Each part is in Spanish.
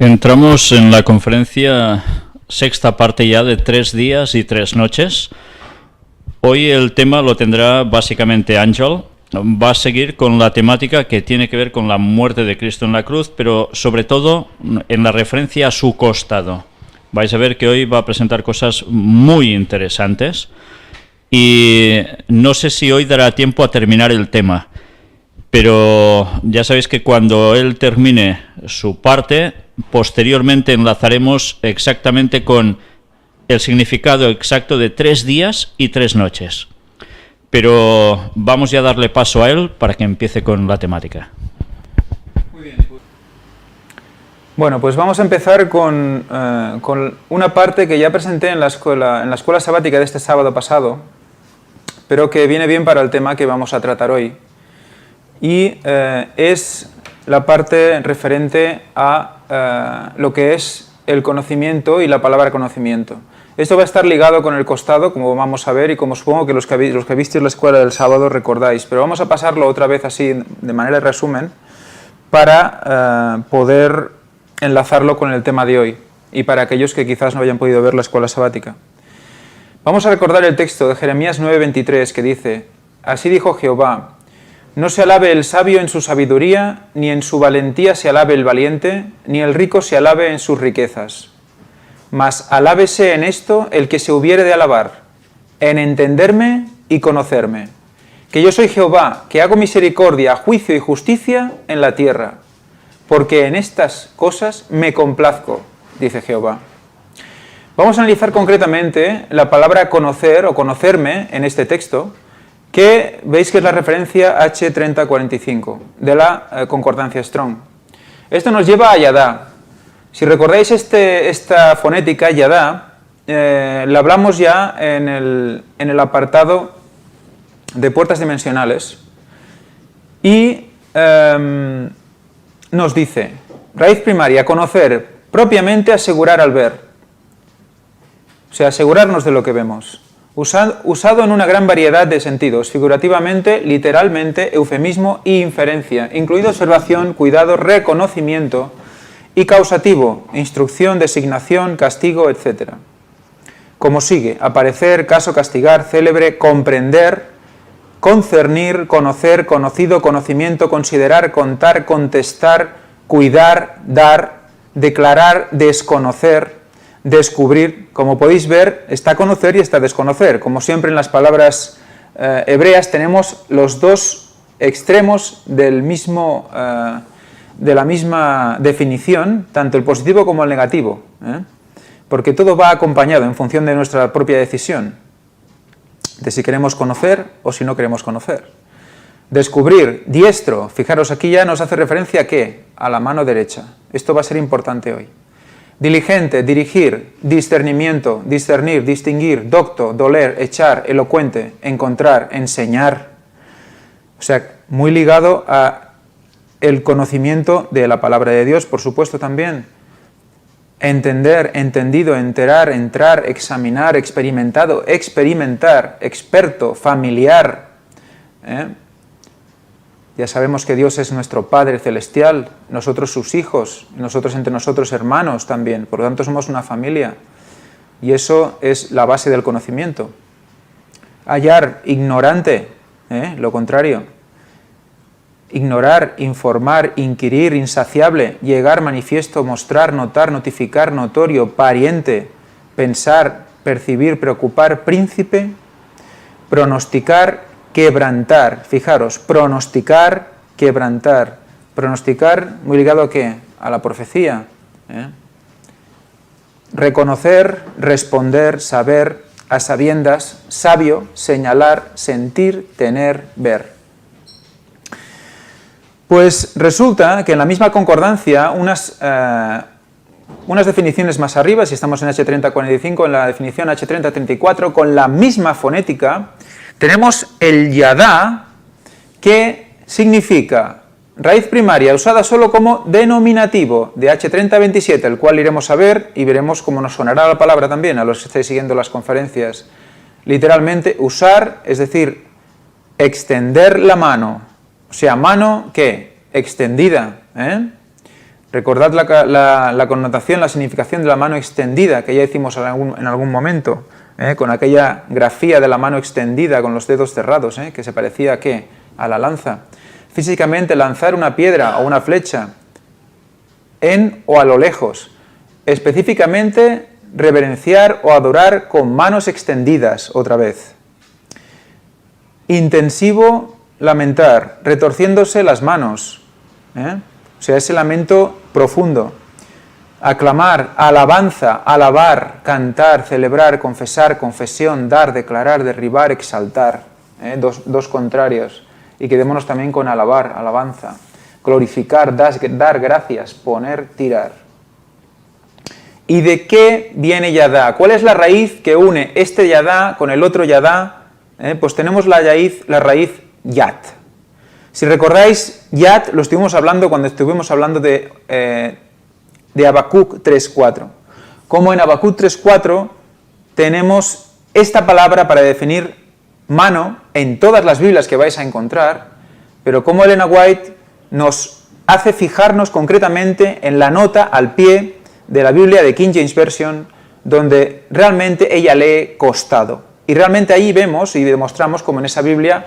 Entramos en la conferencia sexta parte ya de 3 días y 3 noches. Hoy el tema lo tendrá básicamente Ángel. Va a seguir con la temática que tiene que ver con la muerte de Cristo en la cruz, pero sobre todo en la referencia a su costado. Vais a ver que hoy va a presentar cosas muy interesantes y no sé si hoy dará tiempo a terminar el tema, pero ya sabéis que cuando él termine su parte, posteriormente enlazaremos exactamente con el significado exacto de 3 días y 3 noches. Pero vamos ya a darle paso a él para que empiece con la temática. Muy bien. Bueno, pues vamos a empezar con una parte que ya presenté en la escuela sabática de este sábado pasado, pero que viene bien para el tema que vamos a tratar hoy. Y es la parte referente a lo que es el conocimiento y la palabra conocimiento. Esto va a estar ligado con el costado, como vamos a ver, y como supongo que los que visteis la escuela del sábado recordáis. Pero vamos a pasarlo otra vez así, de manera de resumen, para poder enlazarlo con el tema de hoy, y para aquellos que quizás no hayan podido ver la escuela sabática. Vamos a recordar el texto de Jeremías 9:23, que dice: Así dijo Jehová, no se alabe el sabio en su sabiduría, ni en su valentía se alabe el valiente, ni el rico se alabe en sus riquezas. Mas alábese en esto el que se hubiere de alabar, en entenderme y conocerme, que yo soy Jehová, que hago misericordia, juicio y justicia en la tierra, porque en estas cosas me complazco, dice Jehová. Vamos a analizar concretamente la palabra conocer o conocerme en este texto, que veis que es la referencia H3045 de la concordancia Strong. Esto nos lleva a Yadá. Si recordáis esta fonética, Yadá, la hablamos ya en el apartado de puertas dimensionales, y nos dice: raíz primaria, conocer, propiamente asegurar al ver. O sea, asegurarnos de lo que vemos. Usado en una gran variedad de sentidos, figurativamente, literalmente, eufemismo e inferencia, incluido observación, cuidado, reconocimiento, y causativo, instrucción, designación, castigo, etc. Como sigue: aparecer, caso, castigar, célebre, comprender, concernir, conocer, conocido, conocimiento, considerar, contar, contestar, cuidar, dar, declarar, desconocer, descubrir. Como podéis ver, está conocer y está desconocer. Como siempre en las palabras hebreas tenemos los dos extremos de la misma definición, tanto el positivo como el negativo, porque todo va acompañado en función de nuestra propia decisión, de si queremos conocer o si no queremos conocer. Descubrir, diestro, fijaros, aquí ya nos hace referencia ¿a qué? A la mano derecha. Esto va a ser importante hoy. Diligente, dirigir, discernimiento, discernir, distinguir, docto, doler, echar, elocuente, encontrar, enseñar. O sea, muy ligado a el conocimiento de la palabra de Dios, por supuesto, también. Entender, entendido, enterar, entrar, examinar, experimentado, experimentar, experto, familiar. Ya sabemos que Dios es nuestro Padre Celestial, nosotros sus hijos, nosotros entre nosotros hermanos también, por lo tanto somos una familia. Y eso es la base del conocimiento. Hallar, ignorante, lo contrario. Ignorar, informar, inquirir, insaciable, llegar, manifiesto, mostrar, notar, notificar, notorio, pariente, pensar, percibir, preocupar, príncipe, pronosticar, quebrantar. Fijaros, pronosticar, quebrantar. Pronosticar, muy ligado ¿a qué? A la profecía. Reconocer, responder, saber, a sabiendas, sabio, señalar, sentir, tener, ver. Pues resulta que en la misma concordancia, unas definiciones más arriba, si estamos en H3045, en la definición H3034, con la misma fonética, tenemos el Yadá, que significa raíz primaria usada solo como denominativo de H3027, el cual iremos a ver y veremos cómo nos sonará la palabra también a los que estáis siguiendo las conferencias. Literalmente, usar, es decir, extender la mano. O sea, mano, ¿qué? Extendida, Recordad la connotación, la significación de la mano extendida, que ya hicimos en algún momento, con aquella grafía de la mano extendida con los dedos cerrados, que se parecía ¿a qué? A la lanza. Físicamente, lanzar una piedra o una flecha en o a lo lejos. Específicamente, reverenciar o adorar con manos extendidas, otra vez. Intensivo, lamentar, retorciéndose las manos. O sea, ese lamento profundo. Aclamar, alabanza, alabar, cantar, celebrar, confesar, confesión, dar, declarar, derribar, exaltar. Dos contrarios. Y quedémonos también con alabar, alabanza. Glorificar, dar gracias, poner, tirar. ¿Y de qué viene Yadá? ¿Cuál es la raíz que une este Yadá con el otro Yadá? Pues tenemos la raíz Yat. Si recordáis, Yat lo estuvimos hablando cuando estuvimos hablando de Habacuc 3.4. Como en Habacuc 3.4 tenemos esta palabra para definir mano en todas las Biblias que vais a encontrar, pero como Elena White nos hace fijarnos concretamente en la nota al pie de la Biblia de King James Version, donde realmente ella lee costado. Y realmente ahí vemos y demostramos como en esa Biblia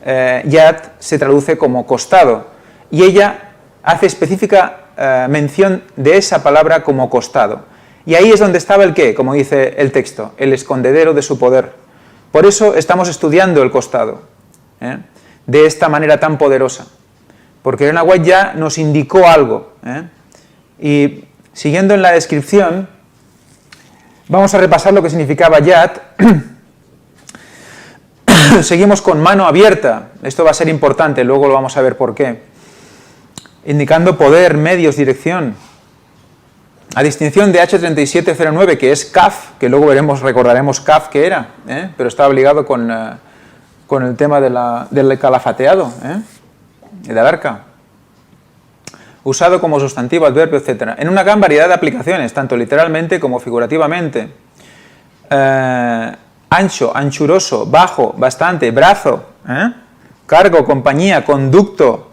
Yad se traduce como costado. Y ella hace específica mención de esa palabra como costado. Y ahí es donde estaba el qué, como dice el texto, el escondedero de su poder. Por eso estamos estudiando el costado, de esta manera tan poderosa. Porque Elena White ya nos indicó algo. Y siguiendo en la descripción, vamos a repasar lo que significaba Yad. Seguimos con mano abierta. Esto va a ser importante, luego lo vamos a ver por qué. Indicando poder, medios, dirección. A distinción de H3709, que es Kaf, que luego recordaremos Kaf que era, pero está obligado con el tema del calafateado, del arca. Usado como sustantivo, adverbio, etc. En una gran variedad de aplicaciones, tanto literalmente como figurativamente. Ancho, anchuroso, bajo, bastante, brazo, cargo, compañía, conducto,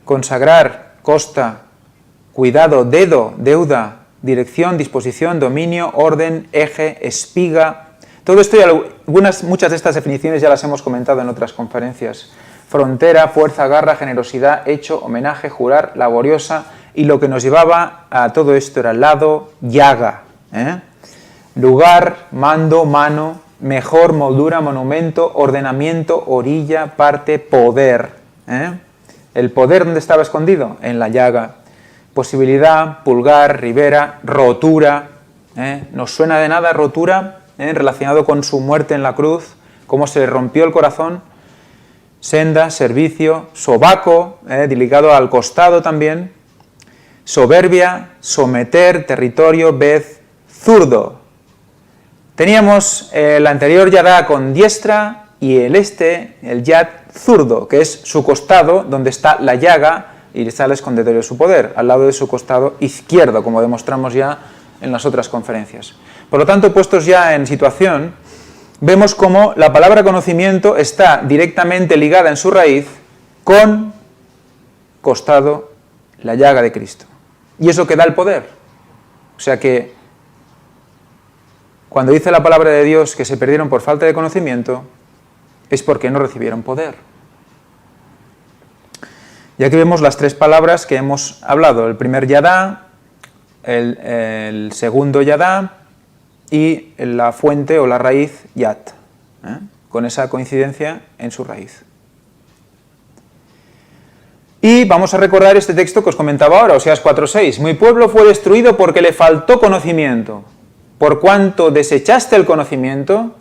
consagrar, costa, cuidado, dedo, deuda, dirección, disposición, dominio, orden, eje, espiga. Todo esto y muchas de estas definiciones ya las hemos comentado en otras conferencias. Frontera, fuerza, garra, generosidad, hecho, homenaje, jurar, laboriosa, y lo que nos llevaba a todo esto era lado, llaga, lugar, mando, mano, mejor, moldura, monumento, ordenamiento, orilla, parte, poder. ¿El poder dónde estaba escondido? En la llaga. Posibilidad, pulgar, ribera, rotura. ¿Nos suena de nada rotura? Relacionado con su muerte en la cruz, cómo se le rompió el corazón. Senda, servicio, sobaco, ligado al costado también. Soberbia, someter, territorio, vez, zurdo. Teníamos el anterior Yadá con diestra y el Yad zurdo, que es su costado, donde está la llaga y está el escondedero de su poder, al lado de su costado izquierdo, como demostramos ya en las otras conferencias. Por lo tanto, puestos ya en situación, vemos cómo la palabra conocimiento está directamente ligada en su raíz con costado, la llaga de Cristo. Y eso que da el poder. O sea que cuando dice la palabra de Dios que se perdieron por falta de conocimiento, es porque no recibieron poder. Y aquí vemos las tres palabras que hemos hablado, el primer Yadá, el segundo Yadá y la fuente o la raíz Yat, con esa coincidencia en su raíz. Y vamos a recordar este texto que os comentaba ahora, Oseas 4:6. Mi pueblo fue destruido porque le faltó conocimiento. Por cuanto desechaste el conocimiento,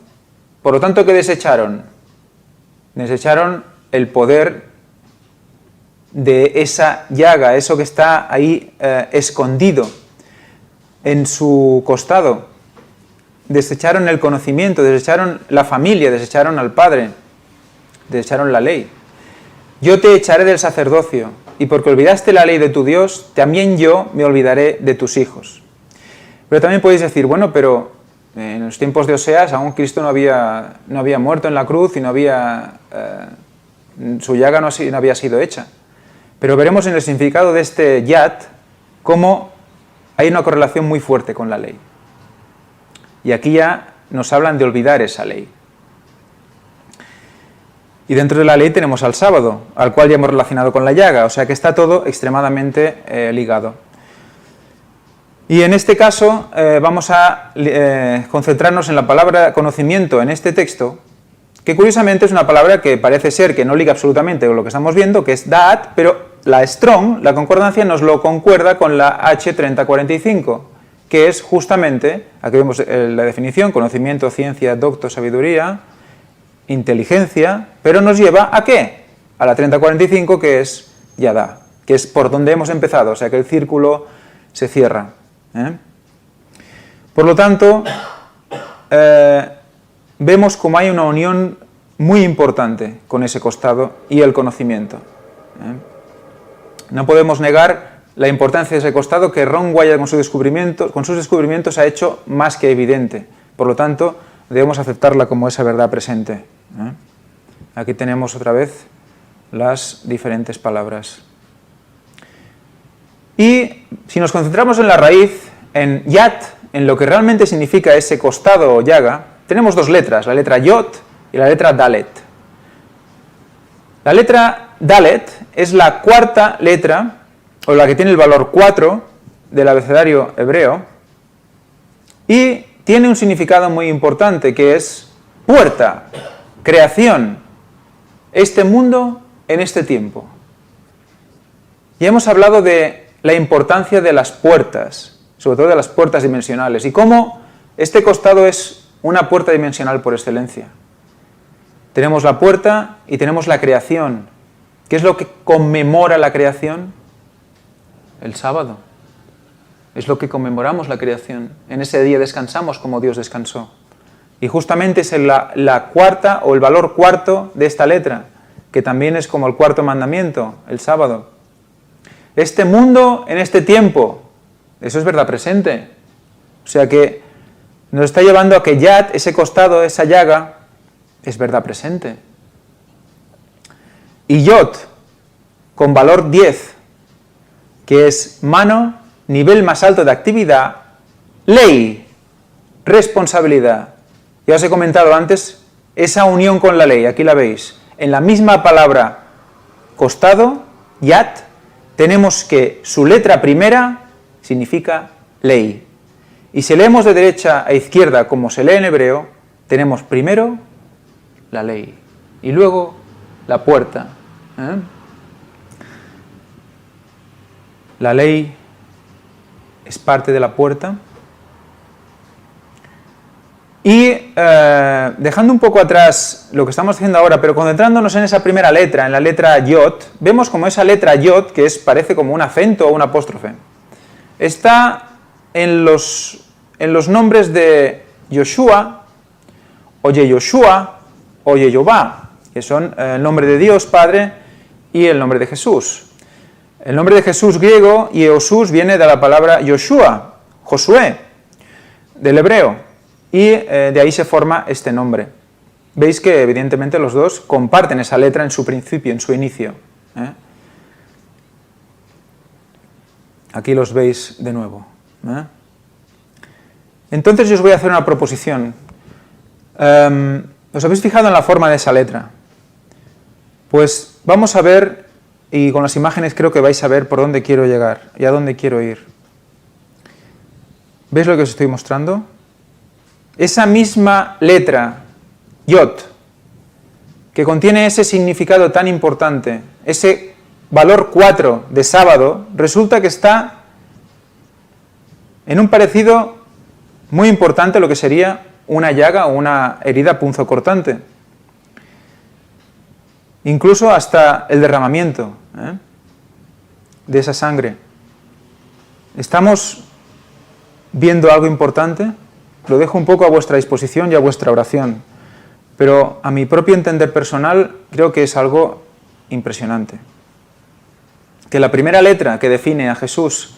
por lo tanto, ¿qué desecharon? Desecharon el poder de esa llaga, eso que está ahí escondido en su costado. Desecharon el conocimiento, desecharon la familia, desecharon al Padre, desecharon la ley. Yo te echaré del sacerdocio, y porque olvidaste la ley de tu Dios, también yo me olvidaré de tus hijos. Pero también podéis decir, bueno, pero en los tiempos de Oseas aún Cristo no había muerto en la cruz y su llaga no había sido hecha. Pero veremos en el significado de este Yat, cómo hay una correlación muy fuerte con la ley. Y aquí ya nos hablan de olvidar esa ley. Y dentro de la ley tenemos al sábado, al cual ya hemos relacionado con la llaga, o sea que está todo extremadamente ligado. Y en este caso vamos a concentrarnos en la palabra conocimiento en este texto, que curiosamente es una palabra que parece ser que no liga absolutamente con lo que estamos viendo, que es da'at, pero la Strong, la concordancia, nos lo concuerda con la H3045, que es justamente, aquí vemos la definición, conocimiento, ciencia, docto, sabiduría, inteligencia, pero nos lleva ¿a qué? A la 3045, que es yada, que es por donde hemos empezado, o sea que el círculo se cierra. Por lo tanto, vemos como hay una unión muy importante con ese costado y el conocimiento. No podemos negar la importancia de ese costado que Ron Wyatt con sus descubrimientos ha hecho más que evidente. Por lo tanto, debemos aceptarla como esa verdad presente. Aquí tenemos otra vez las diferentes palabras. Y si nos concentramos en la raíz, en yat, en lo que realmente significa ese costado o llaga, tenemos dos letras, la letra yot y la letra dalet. La letra dalet es la cuarta letra, o la que tiene el valor 4 del abecedario hebreo, y tiene un significado muy importante, que es puerta, creación, este mundo en este tiempo. Ya hemos hablado de la importancia de las puertas, sobre todo de las puertas dimensionales, y cómo este costado es una puerta dimensional por excelencia. Tenemos la puerta y tenemos la creación. ¿Qué es lo que conmemora la creación? El sábado. Es lo que conmemoramos la creación. En ese día descansamos como Dios descansó. Y justamente es la cuarta o el valor cuarto de esta letra, que también es como el cuarto mandamiento, el sábado. Este mundo en este tiempo, eso es verdad presente. O sea que nos está llevando a que yat, ese costado, esa llaga, es verdad presente. Y yot, con valor 10, que es mano, nivel más alto de actividad, ley, responsabilidad. Ya os he comentado antes esa unión con la ley, aquí la veis. En la misma palabra costado, yat, tenemos que su letra primera significa ley. Y si leemos de derecha a izquierda como se lee en hebreo, tenemos primero la ley y luego la puerta. La ley es parte de la puerta. Y dejando un poco atrás lo que estamos haciendo ahora, pero concentrándonos en esa primera letra, en la letra yot, vemos como esa letra yot, que parece como un acento o un apóstrofe, está en los nombres de Yoshua, o Yehoshua, o Yehová, que son el nombre de Dios Padre y el nombre de Jesús. El nombre de Jesús griego, Yehoshús, viene de la palabra Yoshua, Josué, del hebreo. Y de ahí se forma este nombre. Veis que evidentemente los dos comparten esa letra en su principio, en su inicio. Aquí los veis de nuevo. Entonces yo os voy a hacer una proposición. ¿Os habéis fijado en la forma de esa letra? Pues vamos a ver, y con las imágenes creo que vais a ver por dónde quiero llegar y a dónde quiero ir. ¿Veis lo que os estoy mostrando? Esa misma letra, yot, que contiene ese significado tan importante, ese valor 4 de sábado, resulta que está en un parecido muy importante a lo que sería una llaga o una herida punzocortante. Incluso hasta el derramamiento de esa sangre. ¿Estamos viendo algo importante? Lo dejo un poco a vuestra disposición y a vuestra oración, pero a mi propio entender personal creo que es algo impresionante. Que la primera letra que define a Jesús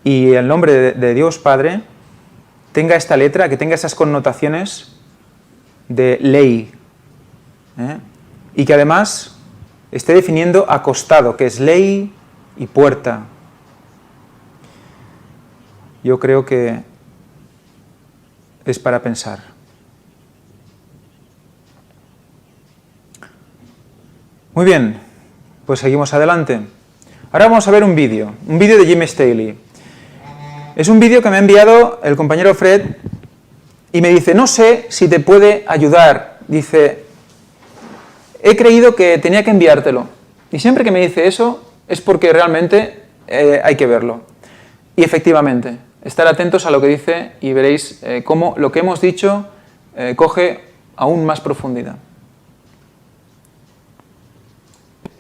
y el nombre de Dios Padre tenga esta letra, que tenga esas connotaciones de ley, y que además esté definiendo acostado, que es ley y puerta. yo creo que es para pensar. Muy bien, pues seguimos adelante. Ahora vamos a ver un vídeo de Jim Staley. Es un vídeo que me ha enviado el compañero Fred y me dice, no sé si te puede ayudar. Dice, he creído que tenía que enviártelo. Y siempre que me dice eso es porque realmente hay que verlo. Y efectivamente, estar atentos a lo que dice y veréis cómo lo que hemos dicho coge aún más profundidad.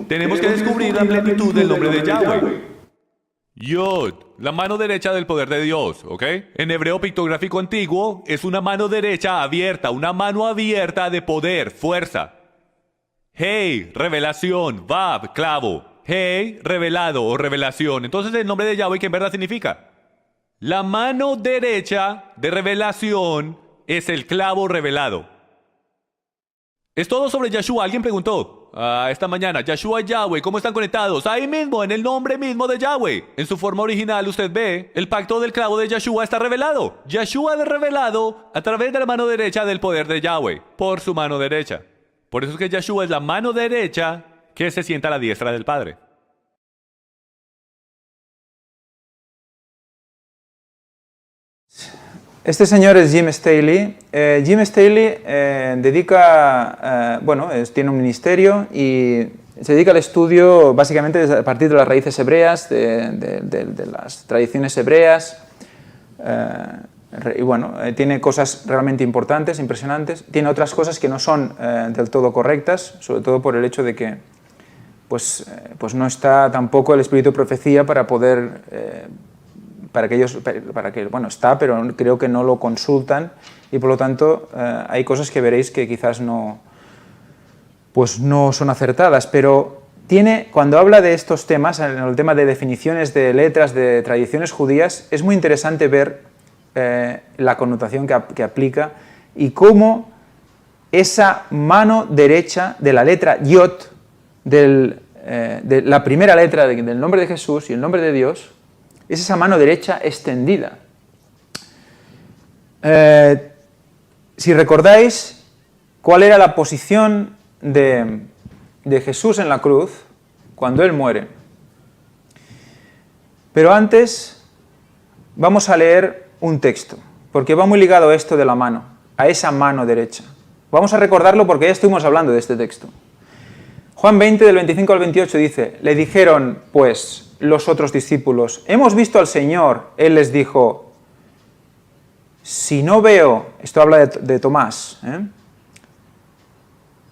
Tenemos que descubrir la plenitud del nombre de Yahweh. Yod, la mano derecha del poder de Dios, ¿ok? En hebreo pictográfico antiguo es una mano derecha abierta, una mano abierta de poder, fuerza. Hey, revelación, Vav, clavo. Hey, revelado o revelación. Entonces el nombre de Yahweh, ¿qué en verdad significa? La mano derecha de revelación es el clavo revelado. Es todo sobre Yahshua. Alguien preguntó esta mañana, Yahshua y Yahweh, ¿cómo están conectados? Ahí mismo, en el nombre mismo de Yahweh. En su forma original, usted ve, el pacto del clavo de Yahshua está revelado. Yahshua es revelado a través de la mano derecha del poder de Yahweh, por su mano derecha. Por eso es que Yahshua es la mano derecha que se sienta a la diestra del Padre. Este señor es Jim Staley. Jim Staley tiene un ministerio y se dedica al estudio básicamente a partir de las raíces hebreas, de las tradiciones hebreas. Tiene cosas realmente importantes, impresionantes. Tiene otras cosas que no son del todo correctas, sobre todo por el hecho de que pues no está tampoco el espíritu de profecía para poder... está, pero creo que no lo consultan y por lo tanto hay cosas que veréis que quizás no son acertadas, pero cuando habla de estos temas, en el tema de definiciones de letras, de tradiciones judías, es muy interesante ver la connotación que aplica y cómo esa mano derecha de la letra Yod, de la primera letra del nombre de Jesús y el nombre de Dios, es esa mano derecha extendida. Si recordáis cuál era la posición de Jesús en la cruz cuando Él muere. Pero antes vamos a leer un texto, porque va muy ligado a esto de la mano, a esa mano derecha. Vamos a recordarlo porque ya estuvimos hablando de este texto. Juan 20, del 25 al 28 dice, le dijeron, pues, los otros discípulos, hemos visto al Señor. Él les dijo, si no veo, esto habla de Tomás,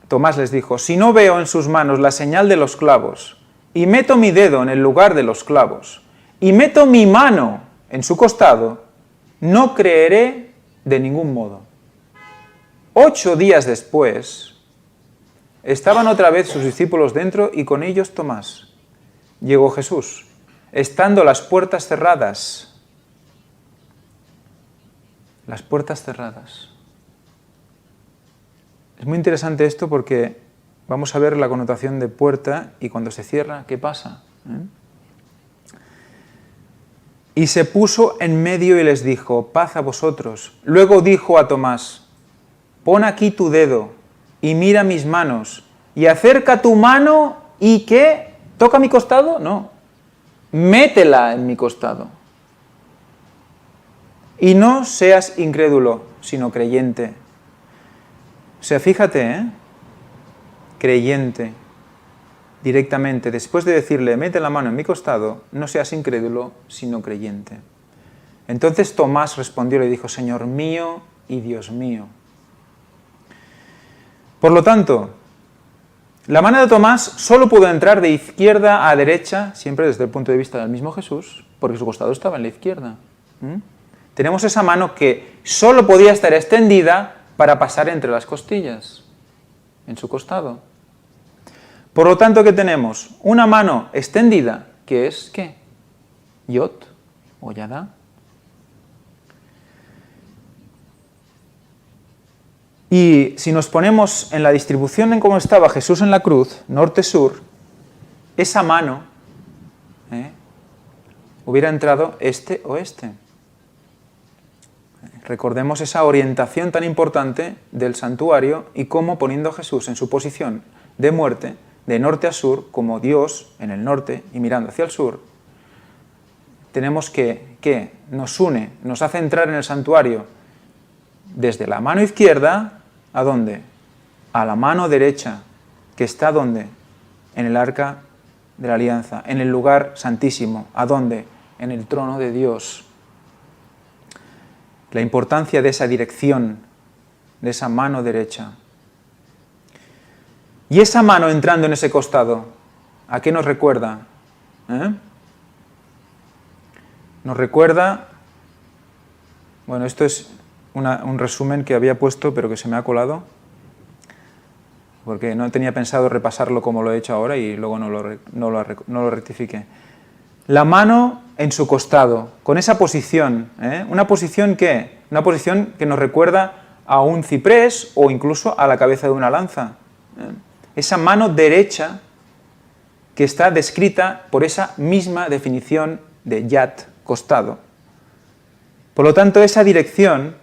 Tomás les dijo, si no veo en sus manos la señal de los clavos, y meto mi dedo en el lugar de los clavos, y meto mi mano en su costado, no creeré de ningún modo. 8 días después, estaban otra vez sus discípulos dentro y con ellos Tomás. Llegó Jesús, estando las puertas cerradas. Las puertas cerradas. Es muy interesante esto porque vamos a ver la connotación de puerta y cuando se cierra, ¿qué pasa? Y se puso en medio y les dijo, paz a vosotros. Luego dijo a Tomás, pon aquí tu dedo y mira mis manos y acerca tu mano y ¿qué? ¿Toca mi costado? No. Métela en mi costado. Y no seas incrédulo, sino creyente. O sea, fíjate, creyente, directamente, después de decirle, mete la mano en mi costado, no seas incrédulo, sino creyente. Entonces Tomás respondió y le dijo, Señor mío y Dios mío. Por lo tanto, la mano de Tomás solo pudo entrar de izquierda a derecha, siempre desde el punto de vista del mismo Jesús, porque su costado estaba en la izquierda. Tenemos esa mano que solo podía estar extendida para pasar entre las costillas, en su costado. Por lo tanto, ¿qué tenemos? Una mano extendida, que es, ¿qué? Yod o Yadá. Y si nos ponemos en la distribución en cómo estaba Jesús en la cruz, norte-sur, esa mano hubiera entrado este o este. Recordemos esa orientación tan importante del santuario y cómo poniendo a Jesús en su posición de muerte, de norte a sur, como Dios en el norte y mirando hacia el sur, tenemos que nos une, nos hace entrar en el santuario desde la mano izquierda, ¿a dónde? A la mano derecha, que está ¿dónde? En el arca de la alianza, en el lugar santísimo, ¿a dónde? En el trono de Dios. La importancia de esa dirección, de esa mano derecha. Y esa mano entrando en ese costado, ¿a qué nos recuerda? Nos recuerda, bueno, esto es un resumen que había puesto pero que se me ha colado, porque no tenía pensado repasarlo como lo he hecho ahora y luego no lo rectifiqué. La mano en su costado, con esa posición, una posición que nos recuerda a un ciprés o incluso a la cabeza de una lanza. Esa mano derecha que está descrita por esa misma definición de yad, costado. Por lo tanto, esa dirección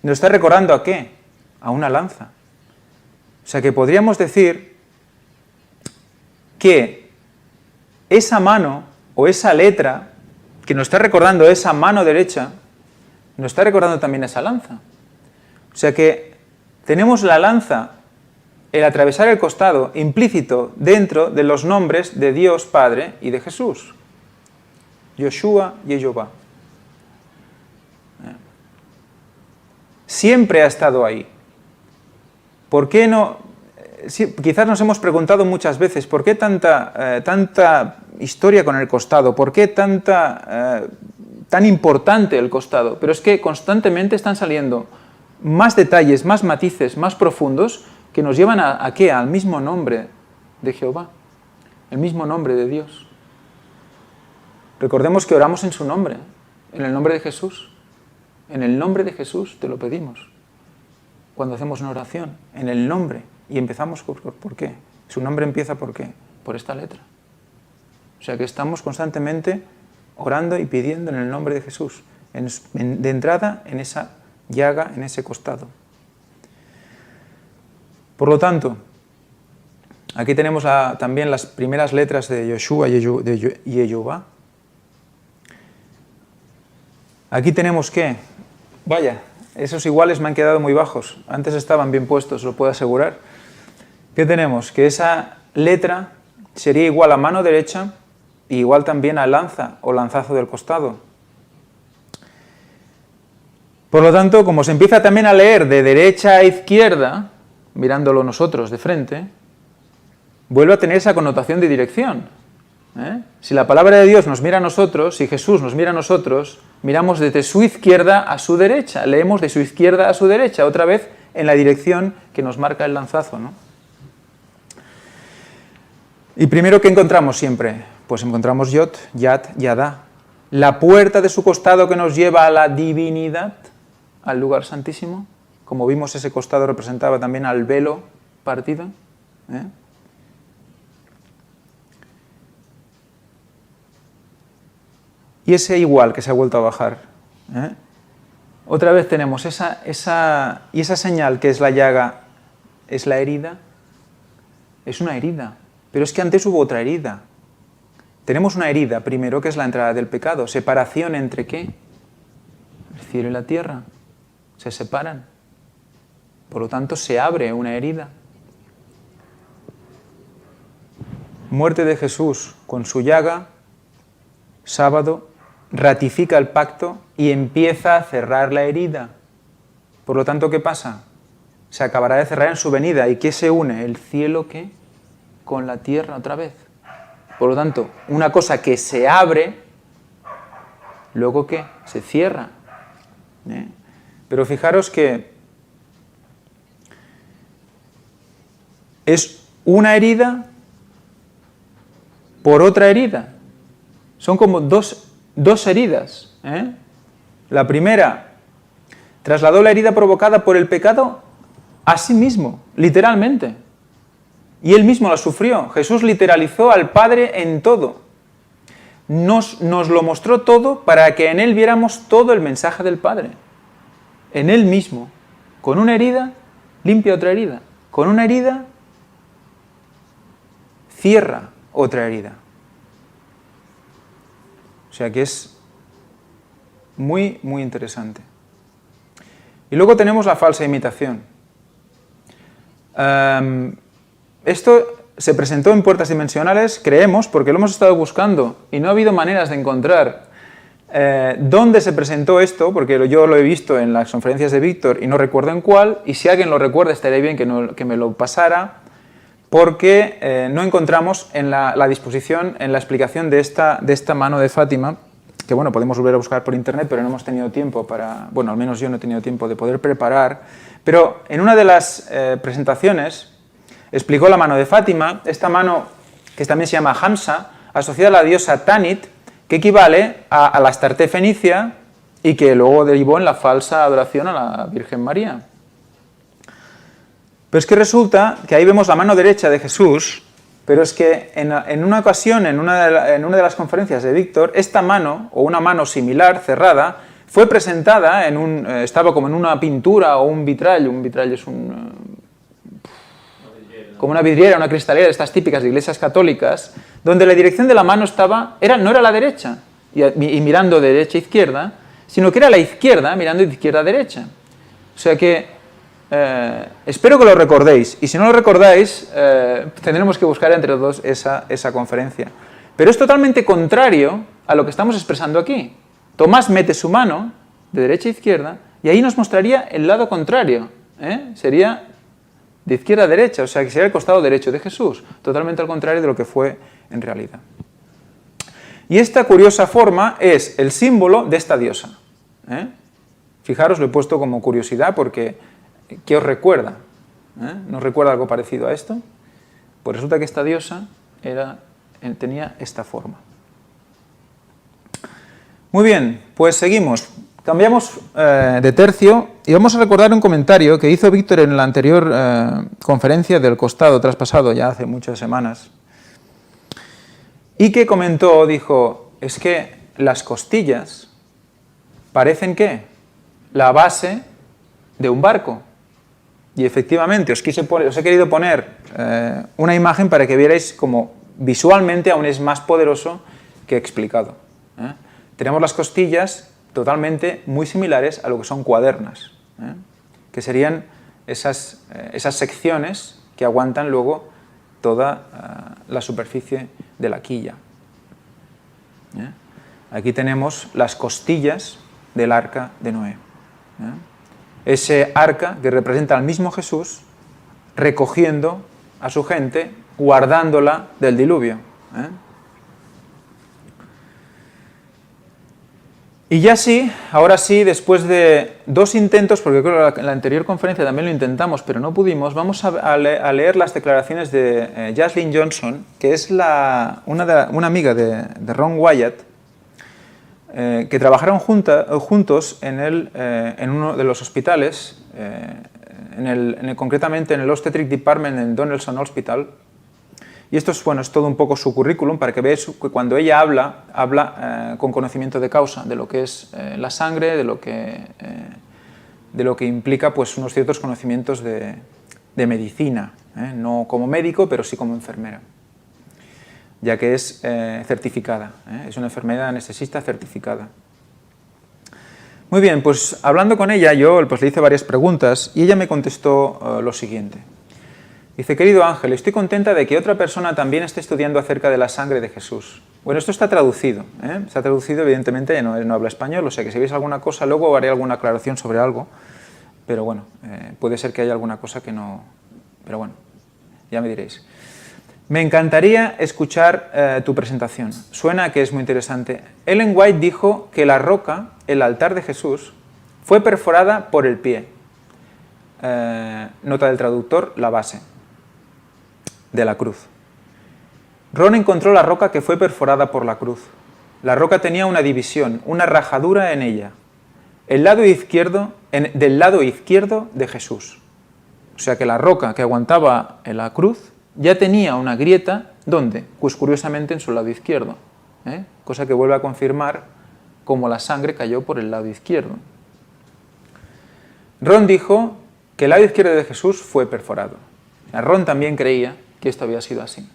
nos está recordando ¿a qué? A una lanza. O sea que podríamos decir que esa mano o esa letra que nos está recordando esa mano derecha, nos está recordando también esa lanza. O sea que tenemos la lanza, el atravesar el costado, implícito dentro de los nombres de Dios Padre y de Jesús. Yoshua y Jehová. Siempre ha estado ahí. ¿Por qué no? Quizás nos hemos preguntado muchas veces, ¿por qué tanta historia con el costado? ¿Por qué tan importante el costado? Pero es que constantemente están saliendo más detalles, más matices, más profundos, que nos llevan ¿a qué? Al mismo nombre de Jehová, el mismo nombre de Dios. Recordemos que oramos en su nombre, en el nombre de Jesús. En el nombre de Jesús te lo pedimos. Cuando hacemos una oración, en el nombre. Y empezamos ¿por qué? Su nombre empieza ¿por qué? Por esta letra. O sea que estamos constantemente orando y pidiendo en el nombre de Jesús. De entrada en esa llaga, en ese costado. Por lo tanto, aquí tenemos también las primeras letras de Yoshua y Jehová. Aquí tenemos que, vaya, esos iguales me han quedado muy bajos, antes estaban bien puestos, lo puedo asegurar. ¿Qué tenemos? Que esa letra sería igual a mano derecha y igual también a lanza o lanzazo del costado. Por lo tanto, como se empieza también a leer de derecha a izquierda, mirándolo nosotros de frente, vuelve a tener esa connotación de dirección. Si la palabra de Dios nos mira a nosotros, si Jesús nos mira a nosotros, miramos desde su izquierda a su derecha, leemos de su izquierda a su derecha, otra vez en la dirección que nos marca el lanzazo, ¿no? Y primero, ¿qué encontramos siempre? Pues encontramos Yod, Yad, Yadá, la puerta de su costado que nos lleva a la divinidad, al lugar santísimo. Como vimos, ese costado representaba también al velo partido. Y ese igual que se ha vuelto a bajar. Otra vez tenemos esa señal que es la llaga, es la herida. Es una herida. Pero es que antes hubo otra herida. Tenemos una herida, primero, que es la entrada del pecado. Separación entre ¿qué? El cielo y la tierra. Se separan. Por lo tanto, se abre una herida. Muerte de Jesús con su llaga, sábado, ratifica el pacto y empieza a cerrar la herida. Por lo tanto, ¿qué pasa? Se acabará de cerrar en su venida. ¿Y qué se une? ¿El cielo qué? Con la tierra otra vez. Por lo tanto, una cosa que se abre, luego ¿qué? Se cierra. Pero fijaros que es una herida por otra herida. Son como dos heridas. La primera trasladó la herida provocada por el pecado a sí mismo, literalmente. Y él mismo la sufrió. Jesús literalizó al Padre en todo. Nos lo mostró todo para que en él viéramos todo el mensaje del Padre. en él mismo. Con una herida, limpia otra herida. Con una herida, cierra otra herida. O sea que es muy, muy interesante. Y luego tenemos la falsa imitación. Esto se presentó en Puertas Dimensionales, creemos, porque lo hemos estado buscando y no ha habido maneras de encontrar dónde se presentó esto, porque yo lo he visto en las conferencias de Víctor y no recuerdo en cuál, y si alguien lo recuerda estaría bien que me lo pasara, porque no encontramos en la disposición, en la explicación de esta mano de Fátima, que bueno, podemos volver a buscar por internet, pero no hemos tenido tiempo para, bueno, al menos yo no he tenido tiempo de poder preparar, pero en una de las presentaciones explicó la mano de Fátima, esta mano que también se llama Hamsa, asociada a la diosa Tanit, que equivale a la Astarte fenicia y que luego derivó en la falsa adoración a la Virgen María. Pero es que resulta que ahí vemos la mano derecha de Jesús, pero es que en una ocasión, en una de las conferencias de Víctor, esta mano, o una mano similar, cerrada, fue presentada, estaba como en una pintura o un vitral es como una vidriera, una cristalera de estas típicas de iglesias católicas, donde la dirección de la mano no era la derecha, y mirando de derecha a izquierda, sino que era la izquierda mirando de izquierda a derecha. O sea que espero que lo recordéis, y si no lo recordáis, tendremos que buscar entre los dos esa conferencia. Pero es totalmente contrario a lo que estamos expresando aquí. Tomás mete su mano de derecha a izquierda, y ahí nos mostraría el lado contrario, sería de izquierda a derecha, o sea que sería el costado derecho de Jesús, totalmente al contrario de lo que fue en realidad. Y esta curiosa forma es el símbolo de esta diosa. Fijaros, lo he puesto como curiosidad porque ¿qué os recuerda? ¿Nos recuerda algo parecido a esto? Pues resulta que esta diosa tenía esta forma. Muy bien, pues seguimos. Cambiamos de tercio y vamos a recordar un comentario que hizo Víctor en la anterior conferencia del costado traspasado, ya hace muchas semanas, y que comentó, dijo, es que las costillas parecen, ¿qué? La base de un barco. Y efectivamente, os he querido poner una imagen para que vierais cómo visualmente aún es más poderoso que explicado. Tenemos las costillas totalmente muy similares a lo que son cuadernas, que serían esas secciones que aguantan luego toda la superficie de la quilla. Aquí tenemos las costillas del arca de Noé. Ese arca que representa al mismo Jesús recogiendo a su gente, guardándola del diluvio. Y ya sí, ahora sí, después de 2 intentos, porque creo que en la anterior conferencia también lo intentamos, pero no pudimos, vamos a leer las declaraciones de Jaslyn Johnson, que es una amiga de Ron Wyatt, que trabajaron juntos en uno de los hospitales, concretamente en el Obstetric Department en Donaldson Hospital. Y esto es todo un poco su currículum, para que veáis que cuando ella habla con conocimiento de causa, de lo que es la sangre, de lo que implica pues, unos ciertos conocimientos de medicina, no como médico, pero sí como enfermera, ya que es certificada, es una enfermera anestesista certificada. Muy bien, pues hablando con ella, yo pues, le hice varias preguntas y ella me contestó lo siguiente. Dice, querido Ángel, estoy contenta de que otra persona también esté estudiando acerca de la sangre de Jesús. Bueno, esto está traducido, está traducido, evidentemente, ella no habla español, o sea que si veis alguna cosa, luego haré alguna aclaración sobre algo, pero bueno, puede ser que haya alguna cosa que no... Pero bueno, ya me diréis. Me encantaría escuchar tu presentación, suena que es muy interesante. Ellen White dijo que la roca, el altar de Jesús, fue perforada por el pie. Nota del traductor, la base de la cruz. Ron encontró la roca que fue perforada por la cruz. La roca tenía una división, una rajadura en ella, del lado izquierdo de Jesús. O sea que la roca que aguantaba en la cruz ya tenía una grieta, ¿dónde? Pues curiosamente en su lado izquierdo, cosa que vuelve a confirmar cómo la sangre cayó por el lado izquierdo. Ron dijo que el lado izquierdo de Jesús fue perforado. Ron también creía que esto había sido así.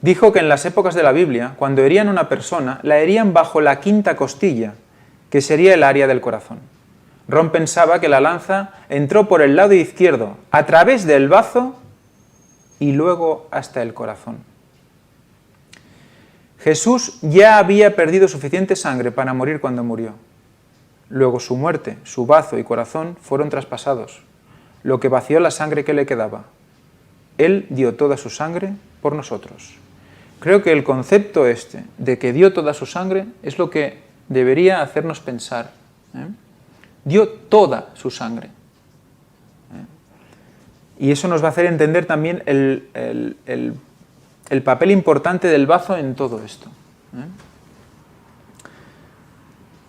Dijo que en las épocas de la Biblia, cuando herían a una persona, la herían bajo la quinta costilla, que sería el área del corazón. Ron pensaba que la lanza entró por el lado izquierdo, a través del bazo y luego hasta el corazón. Jesús ya había perdido suficiente sangre para morir cuando murió. Luego su muerte, su bazo y corazón fueron traspasados, lo que vació la sangre que le quedaba. Él dio toda su sangre por nosotros. Creo que el concepto este de que dio toda su sangre es lo que debería hacernos pensar. Dio toda su sangre. Y eso nos va a hacer entender también el papel importante del bazo en todo esto.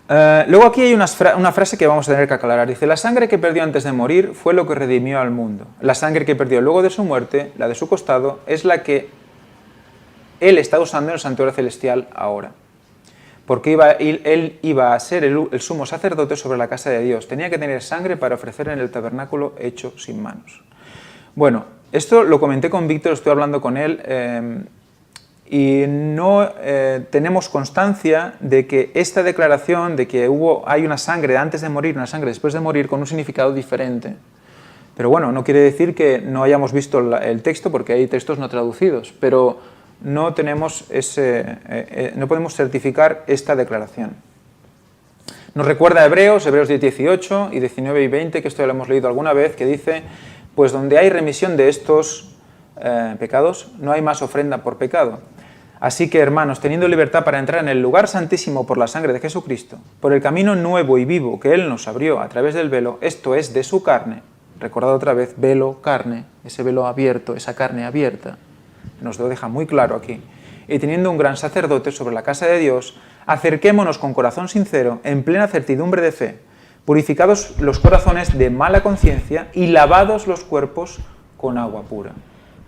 Luego aquí hay una frase que vamos a tener que aclarar. Dice, la sangre que perdió antes de morir fue lo que redimió al mundo. La sangre que perdió luego de su muerte, la de su costado, es la que Él está usando en el santuario celestial ahora. Porque Él iba a ser el sumo sacerdote sobre la casa de Dios. Tenía que tener sangre para ofrecer en el tabernáculo hecho sin manos. Bueno, esto lo comenté con Víctor, estoy hablando con él, y no tenemos constancia de que esta declaración de que hay una sangre antes de morir, una sangre después de morir, con un significado diferente. Pero bueno, no quiere decir que no hayamos visto el texto, porque hay textos no traducidos, pero no tenemos no podemos certificar esta declaración. Nos recuerda a Hebreos 10, 18 y 19 y 20, que esto ya lo hemos leído alguna vez, que dice, pues donde hay remisión de estos pecados, no hay más ofrenda por pecado. Así que, hermanos, teniendo libertad para entrar en el lugar santísimo por la sangre de Jesucristo, por el camino nuevo y vivo que Él nos abrió a través del velo, esto es, de su carne, recordad otra vez, velo, carne, ese velo abierto, esa carne abierta, nos lo deja muy claro aquí. Y teniendo un gran sacerdote sobre la casa de Dios, acerquémonos con corazón sincero, en plena certidumbre de fe, purificados los corazones de mala conciencia y lavados los cuerpos con agua pura.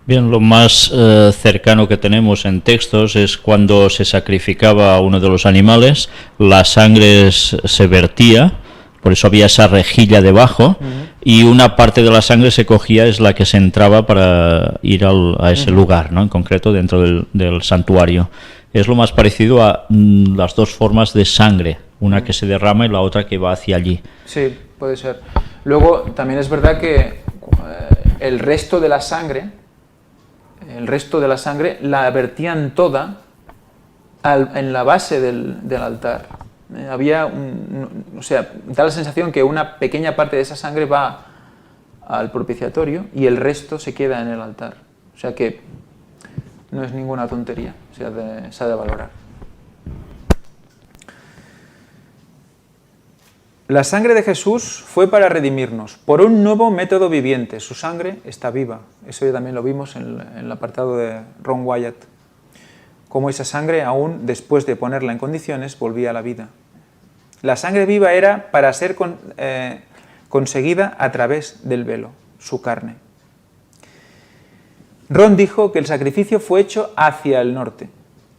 Bien, lo más cercano que tenemos en textos es cuando se sacrificaba a uno de los animales, la sangre se vertía, por eso había esa rejilla debajo, y una parte de la sangre se cogía, es la que se entraba para ir a ese lugar, ¿no? En concreto dentro del santuario. Es lo más parecido a las dos formas de sangre, una que se derrama y la otra que va hacia allí. Sí, puede ser. Luego, también es verdad que el resto de la sangre la vertían toda en la base del altar. Había da la sensación que una pequeña parte de esa sangre va al propiciatorio y el resto se queda en el altar. O sea que no es ninguna tontería, se ha de valorar. La sangre de Jesús fue para redimirnos por un nuevo método viviente. Su sangre está viva. Eso ya también lo vimos en el apartado de Ron Wyatt. Cómo esa sangre, aún después de ponerla en condiciones, volvía a la vida. La sangre viva era para ser conseguida a través del velo, su carne. Ron dijo que el sacrificio fue hecho hacia el norte.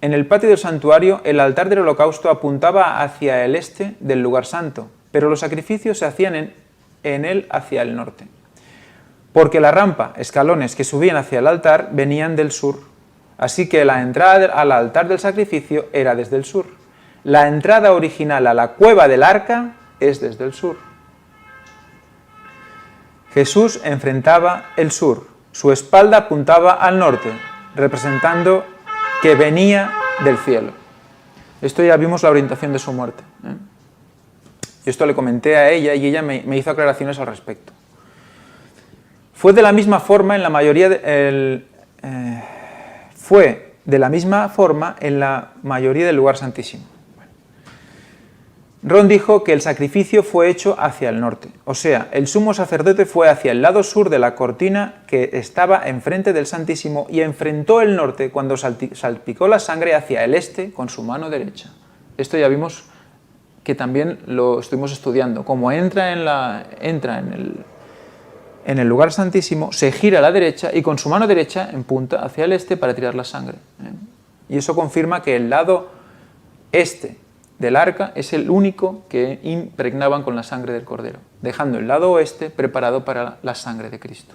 En el patio del santuario, el altar del holocausto apuntaba hacia el este del lugar santo, pero los sacrificios se hacían en él hacia el norte. Porque la rampa, escalones que subían hacia el altar, venían del sur. Así que la entrada al altar del sacrificio era desde el sur. La entrada original a la cueva del arca es desde el sur. Jesús enfrentaba el sur. Su espalda apuntaba al norte, representando que venía del cielo. Esto ya vimos la orientación de su muerte. Esto le comenté a ella y ella me hizo aclaraciones al respecto. Fue de la misma forma en la mayoría del lugar santísimo. Ron dijo que el sacrificio fue hecho hacia el norte, o sea, el sumo sacerdote fue hacia el lado sur de la cortina que estaba enfrente del Santísimo y enfrentó el norte cuando salpicó la sangre hacia el este con su mano derecha. Esto ya vimos que también lo estuvimos estudiando. Como entra en el lugar santísimo, se gira a la derecha y con su mano derecha empunta hacia el este para tirar la sangre. Y eso confirma que el lado este del arca es el único que impregnaban con la sangre del cordero, dejando el lado oeste preparado para la sangre de Cristo.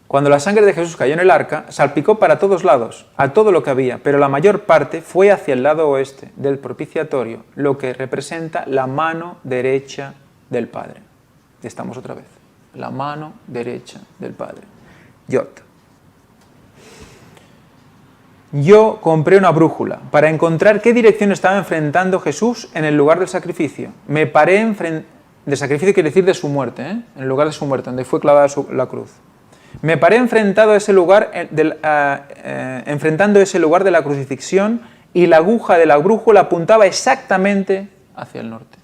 Cuando la sangre de Jesús cayó en el arca, salpicó para todos lados, a todo lo que había, pero la mayor parte fue hacia el lado oeste del propiciatorio, lo que representa la mano derecha del Padre. Estamos otra vez. La mano derecha del Padre. Yod. Yo compré una brújula para encontrar qué dirección estaba enfrentando Jesús en el lugar del sacrificio. Me paré del sacrificio quiere decir de su muerte, en el lugar de su muerte, donde fue clavada la cruz. Me paré enfrentando ese lugar de la crucifixión y la aguja de la brújula apuntaba exactamente hacia el norte.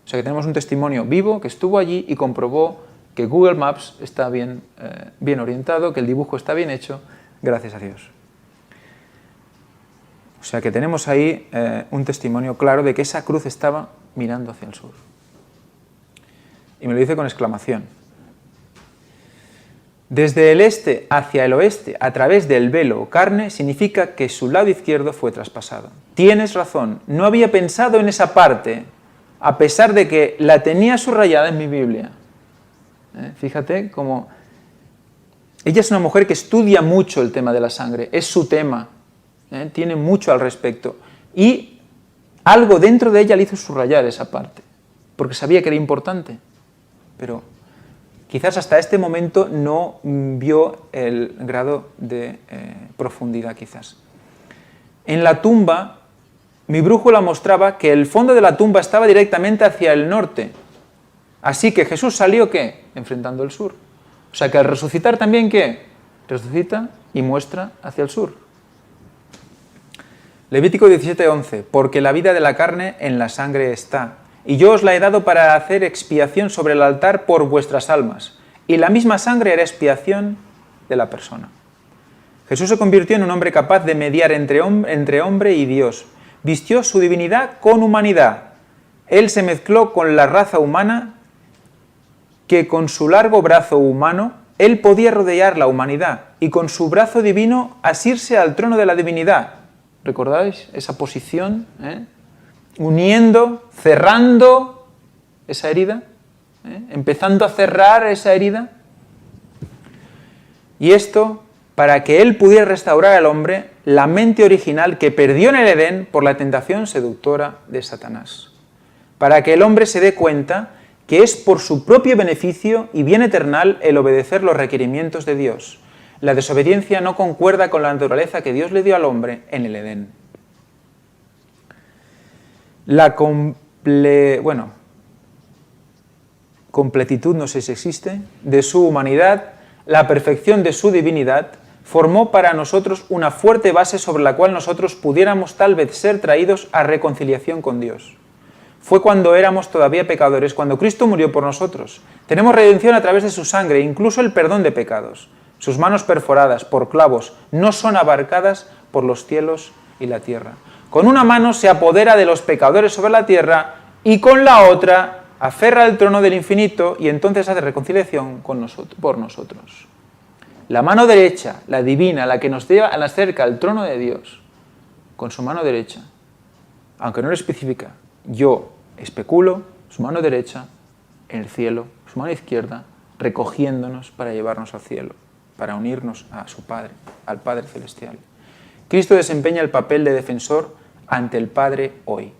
O sea que tenemos un testimonio vivo que estuvo allí y comprobó que Google Maps está bien orientado, que el dibujo está bien hecho, gracias a Dios. O sea que tenemos ahí un testimonio claro de que esa cruz estaba mirando hacia el sur. Y me lo dice con exclamación. Desde el este hacia el oeste, a través del velo o carne, significa que su lado izquierdo fue traspasado. Tienes razón, no había pensado en esa parte, a pesar de que la tenía subrayada en mi Biblia. Fíjate cómo... Ella es una mujer que estudia mucho el tema de la sangre, es su tema, tiene mucho al respecto. Y algo dentro de ella le hizo subrayar esa parte, porque sabía que era importante, pero... quizás hasta este momento no vio el grado de profundidad, quizás. En la tumba, mi brújula mostraba que el fondo de la tumba estaba directamente hacia el norte. Así que Jesús salió, ¿qué? Enfrentando el sur. O sea que al resucitar también, ¿qué? Resucita y muestra hacia el sur. Levítico 17:11. Porque la vida de la carne en la sangre está. Y yo os la he dado para hacer expiación sobre el altar por vuestras almas. Y la misma sangre era expiación de la persona. Jesús se convirtió en un hombre capaz de mediar entre hombre y Dios. Vistió su divinidad con humanidad. Él se mezcló con la raza humana que con su largo brazo humano él podía rodear la humanidad y con su brazo divino asirse al trono de la divinidad. ¿Recordáis esa posición? Uniendo, cerrando esa herida, empezando a cerrar esa herida. Y esto para que él pudiera restaurar al hombre la mente original que perdió en el Edén por la tentación seductora de Satanás. Para que el hombre se dé cuenta que es por su propio beneficio y bien eternal el obedecer los requerimientos de Dios. La desobediencia no concuerda con la naturaleza que Dios le dio al hombre en el Edén. La completitud, no sé si existe, de su humanidad, la perfección de su divinidad, formó para nosotros una fuerte base sobre la cual nosotros pudiéramos tal vez ser traídos a reconciliación con Dios. Fue cuando éramos todavía pecadores, cuando Cristo murió por nosotros. Tenemos redención a través de su sangre, incluso el perdón de pecados. Sus manos perforadas por clavos no son abarcadas por los cielos y la tierra. Con una mano se apodera de los pecadores sobre la tierra y con la otra aferra el trono del infinito y entonces hace reconciliación con por nosotros. La mano derecha, la divina, la que nos acerca al trono de Dios, con su mano derecha, aunque no lo especifica, yo especulo, su mano derecha en el cielo, su mano izquierda recogiéndonos para llevarnos al cielo, para unirnos a su Padre, al Padre Celestial. Cristo desempeña el papel de defensor ante el Padre hoy.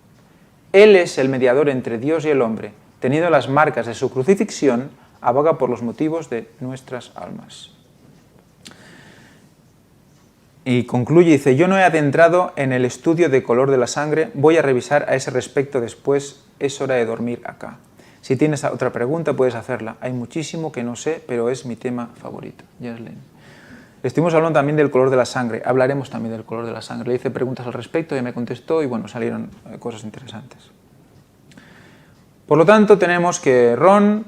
Él es el mediador entre Dios y el hombre, teniendo las marcas de su crucifixión, aboga por los motivos de nuestras almas. Y concluye, dice, yo no he adentrado en el estudio de color de la sangre, voy a revisar a ese respecto después, es hora de dormir acá. Si tienes otra pregunta puedes hacerla, hay muchísimo que no sé, pero es mi tema favorito. Yaslin. Estuvimos hablando también del color de la sangre, hablaremos también del color de la sangre. Le hice preguntas al respecto y me contestó y bueno, salieron cosas interesantes. Por lo tanto, tenemos que Ron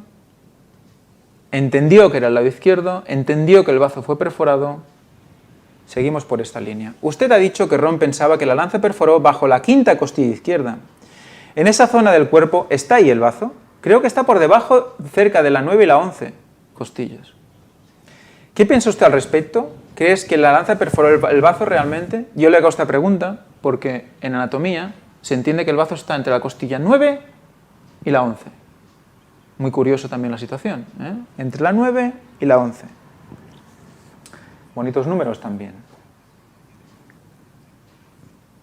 entendió que era el lado izquierdo, entendió que el bazo fue perforado. Seguimos por esta línea. Usted ha dicho que Ron pensaba que la lanza perforó bajo la quinta costilla izquierda. En esa zona del cuerpo, ¿está ahí el bazo? Creo que está por debajo, cerca de la 9 y la 11 costillas. ¿Qué piensa usted al respecto? ¿Crees que la lanza perforó el bazo realmente? Yo le hago esta pregunta porque en anatomía se entiende que el bazo está entre la costilla 9 y la 11. Muy curioso también la situación, ¿eh? Entre la 9 y la 11. Bonitos números también.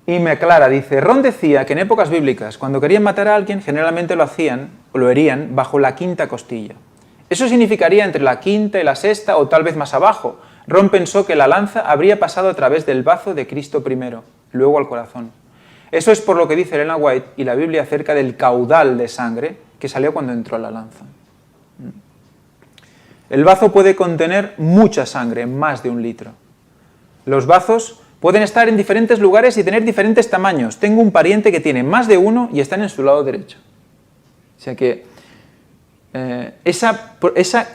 Y me aclara, dice, Ron decía que en épocas bíblicas, cuando querían matar a alguien, generalmente lo hacían, o lo herían, bajo la quinta costilla. Eso significaría entre la quinta y la sexta, o tal vez más abajo. Ron pensó que la lanza habría pasado a través del bazo de Cristo primero, luego al corazón. Eso es por lo que dice Elena White y la Biblia acerca del caudal de sangre que salió cuando entró la lanza. El bazo puede contener mucha sangre, más de 1 litro. Los bazos pueden estar en diferentes lugares y tener diferentes tamaños. Tengo un pariente que tiene más de uno y están en su lado derecho. O sea que esa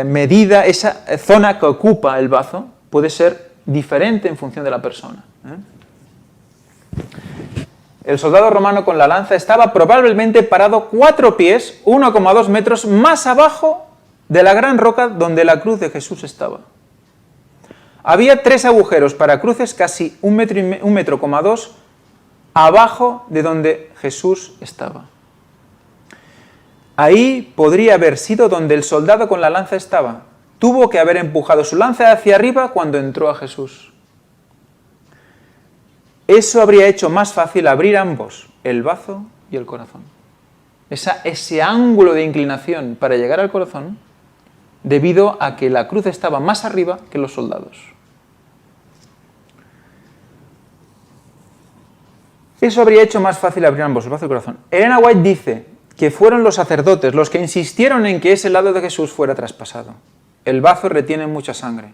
medida, esa zona que ocupa el bazo puede ser diferente en función de la persona. El soldado romano con la lanza estaba probablemente parado 4 pies, 1,2 metros más abajo de la gran roca donde la cruz de Jesús estaba. Había 3 agujeros para cruces casi 1,2 metros abajo de donde Jesús estaba. Ahí podría haber sido donde el soldado con la lanza estaba. Tuvo que haber empujado su lanza hacia arriba cuando entró a Jesús. Eso habría hecho más fácil abrir ambos, el bazo y el corazón. Ese ángulo de inclinación para llegar al corazón, debido a que la cruz estaba más arriba que los soldados. Eso habría hecho más fácil abrir ambos, el bazo y el corazón. Elena White dice que fueron los sacerdotes los que insistieron en que ese lado de Jesús fuera traspasado. El bazo retiene mucha sangre.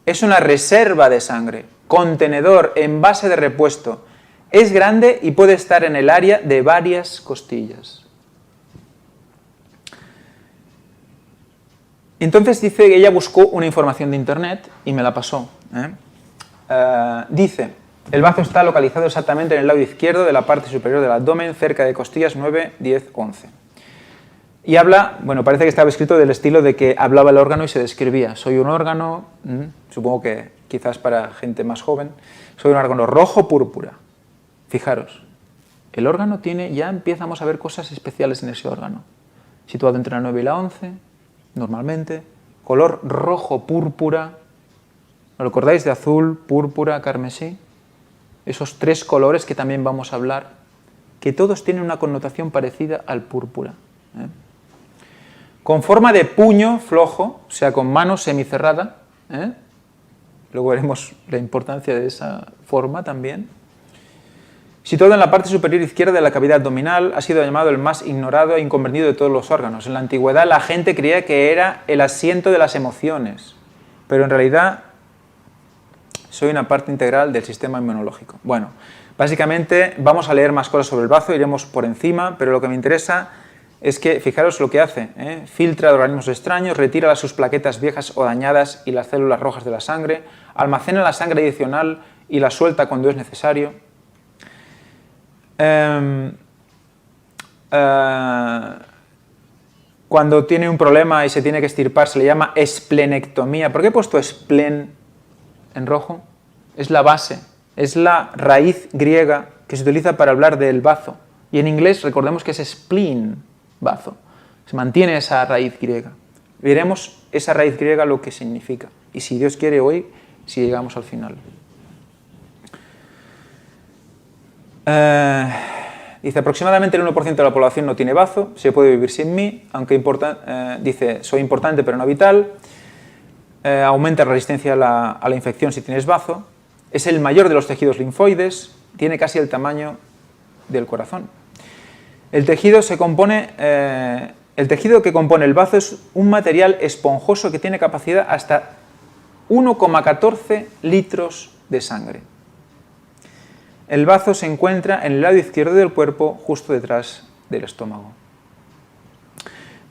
Es una reserva de sangre, contenedor, envase de repuesto. Es grande y puede estar en el área de varias costillas. Entonces dice que ella buscó una información de internet y me la pasó. Dice, el bazo está localizado exactamente en el lado izquierdo de la parte superior del abdomen, cerca de costillas 9, 10, 11. Y habla, bueno, parece que estaba escrito del estilo de que hablaba el órgano y se describía. Soy un órgano, supongo que quizás para gente más joven, soy un órgano rojo púrpura. Fijaros, el órgano tiene, ya empezamos a ver cosas especiales en ese órgano. Situado entre la 9 y la 11, normalmente, color rojo púrpura. ¿Lo recordáis de azul, púrpura, carmesí? Esos 3 colores que también vamos a hablar, que todos tienen una connotación parecida al púrpura. Con forma de puño flojo, o sea, con mano semicerrada. Luego veremos la importancia de esa forma también. Situado en la parte superior izquierda de la cavidad abdominal, ha sido llamado el más ignorado e incomprendido de todos los órganos. En la antigüedad la gente creía que era el asiento de las emociones, pero en realidad soy una parte integral del sistema inmunológico. Bueno, básicamente vamos a leer más cosas sobre el bazo, iremos por encima, pero lo que me interesa es que, fijaros lo que hace, filtra de organismos extraños, retira sus plaquetas viejas o dañadas y las células rojas de la sangre, almacena la sangre adicional y la suelta cuando es necesario. Cuando tiene un problema y se tiene que extirpar se le llama esplenectomía. ¿Por qué he puesto esplen en rojo? Es la base, es la raíz griega que se utiliza para hablar del bazo. Y en inglés recordemos que es spleen, bazo. Se mantiene esa raíz griega. Veremos esa raíz griega lo que significa. Y si Dios quiere hoy, si llegamos al final. Dice, aproximadamente el 1% de la población no tiene bazo, se puede vivir sin mí, aunque dice, soy importante pero no vital, aumenta la resistencia a la infección si tienes bazo, es el mayor de los tejidos linfoides, tiene casi el tamaño del corazón. El tejido que compone el bazo es un material esponjoso que tiene capacidad hasta 1,14 litros de sangre. El bazo se encuentra en el lado izquierdo del cuerpo, justo detrás del estómago.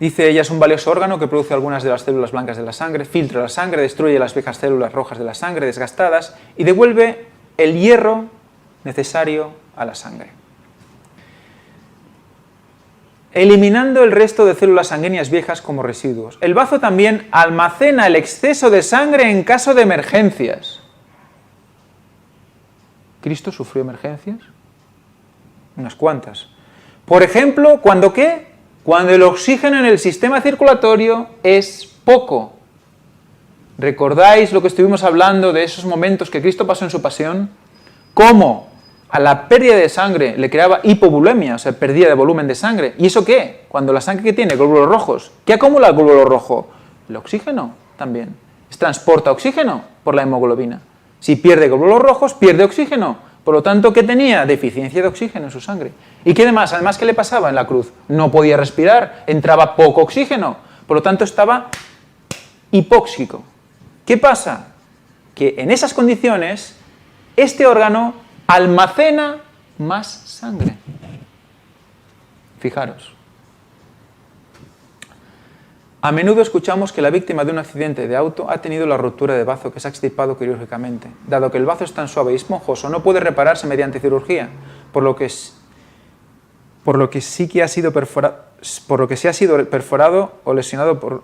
Dice, ella es un valioso órgano que produce algunas de las células blancas de la sangre, filtra la sangre, destruye las viejas células rojas de la sangre desgastadas y devuelve el hierro necesario a la sangre, eliminando el resto de células sanguíneas viejas como residuos. El bazo también almacena el exceso de sangre en caso de emergencias. ¿Cristo sufrió emergencias? Unas cuantas. Por ejemplo, ¿cuándo qué? Cuando el oxígeno en el sistema circulatorio es poco. ¿Recordáis lo que estuvimos hablando de esos momentos que Cristo pasó en su pasión? ¿Cómo a la pérdida de sangre le creaba hipovolemia, o sea, pérdida de volumen de sangre? ¿Y eso qué? Cuando la sangre que tiene glóbulos rojos, ¿qué acumula el glóbulo rojo? El oxígeno también. Transporta oxígeno por la hemoglobina. Si pierde glóbulos rojos, pierde oxígeno. Por lo tanto, ¿qué tenía? Deficiencia de oxígeno en su sangre. ¿Y qué demás? Además, ¿qué le pasaba en la cruz? No podía respirar, entraba poco oxígeno. Por lo tanto, estaba hipóxico. ¿Qué pasa? Que en esas condiciones, este órgano almacena más sangre. Fijaros. A menudo escuchamos que la víctima de un accidente de auto ha tenido la ruptura de bazo que se ha extirpado quirúrgicamente. Dado que el bazo es tan suave y esponjoso, no puede repararse mediante cirugía, por lo que sí ha sido perforado o lesionado por...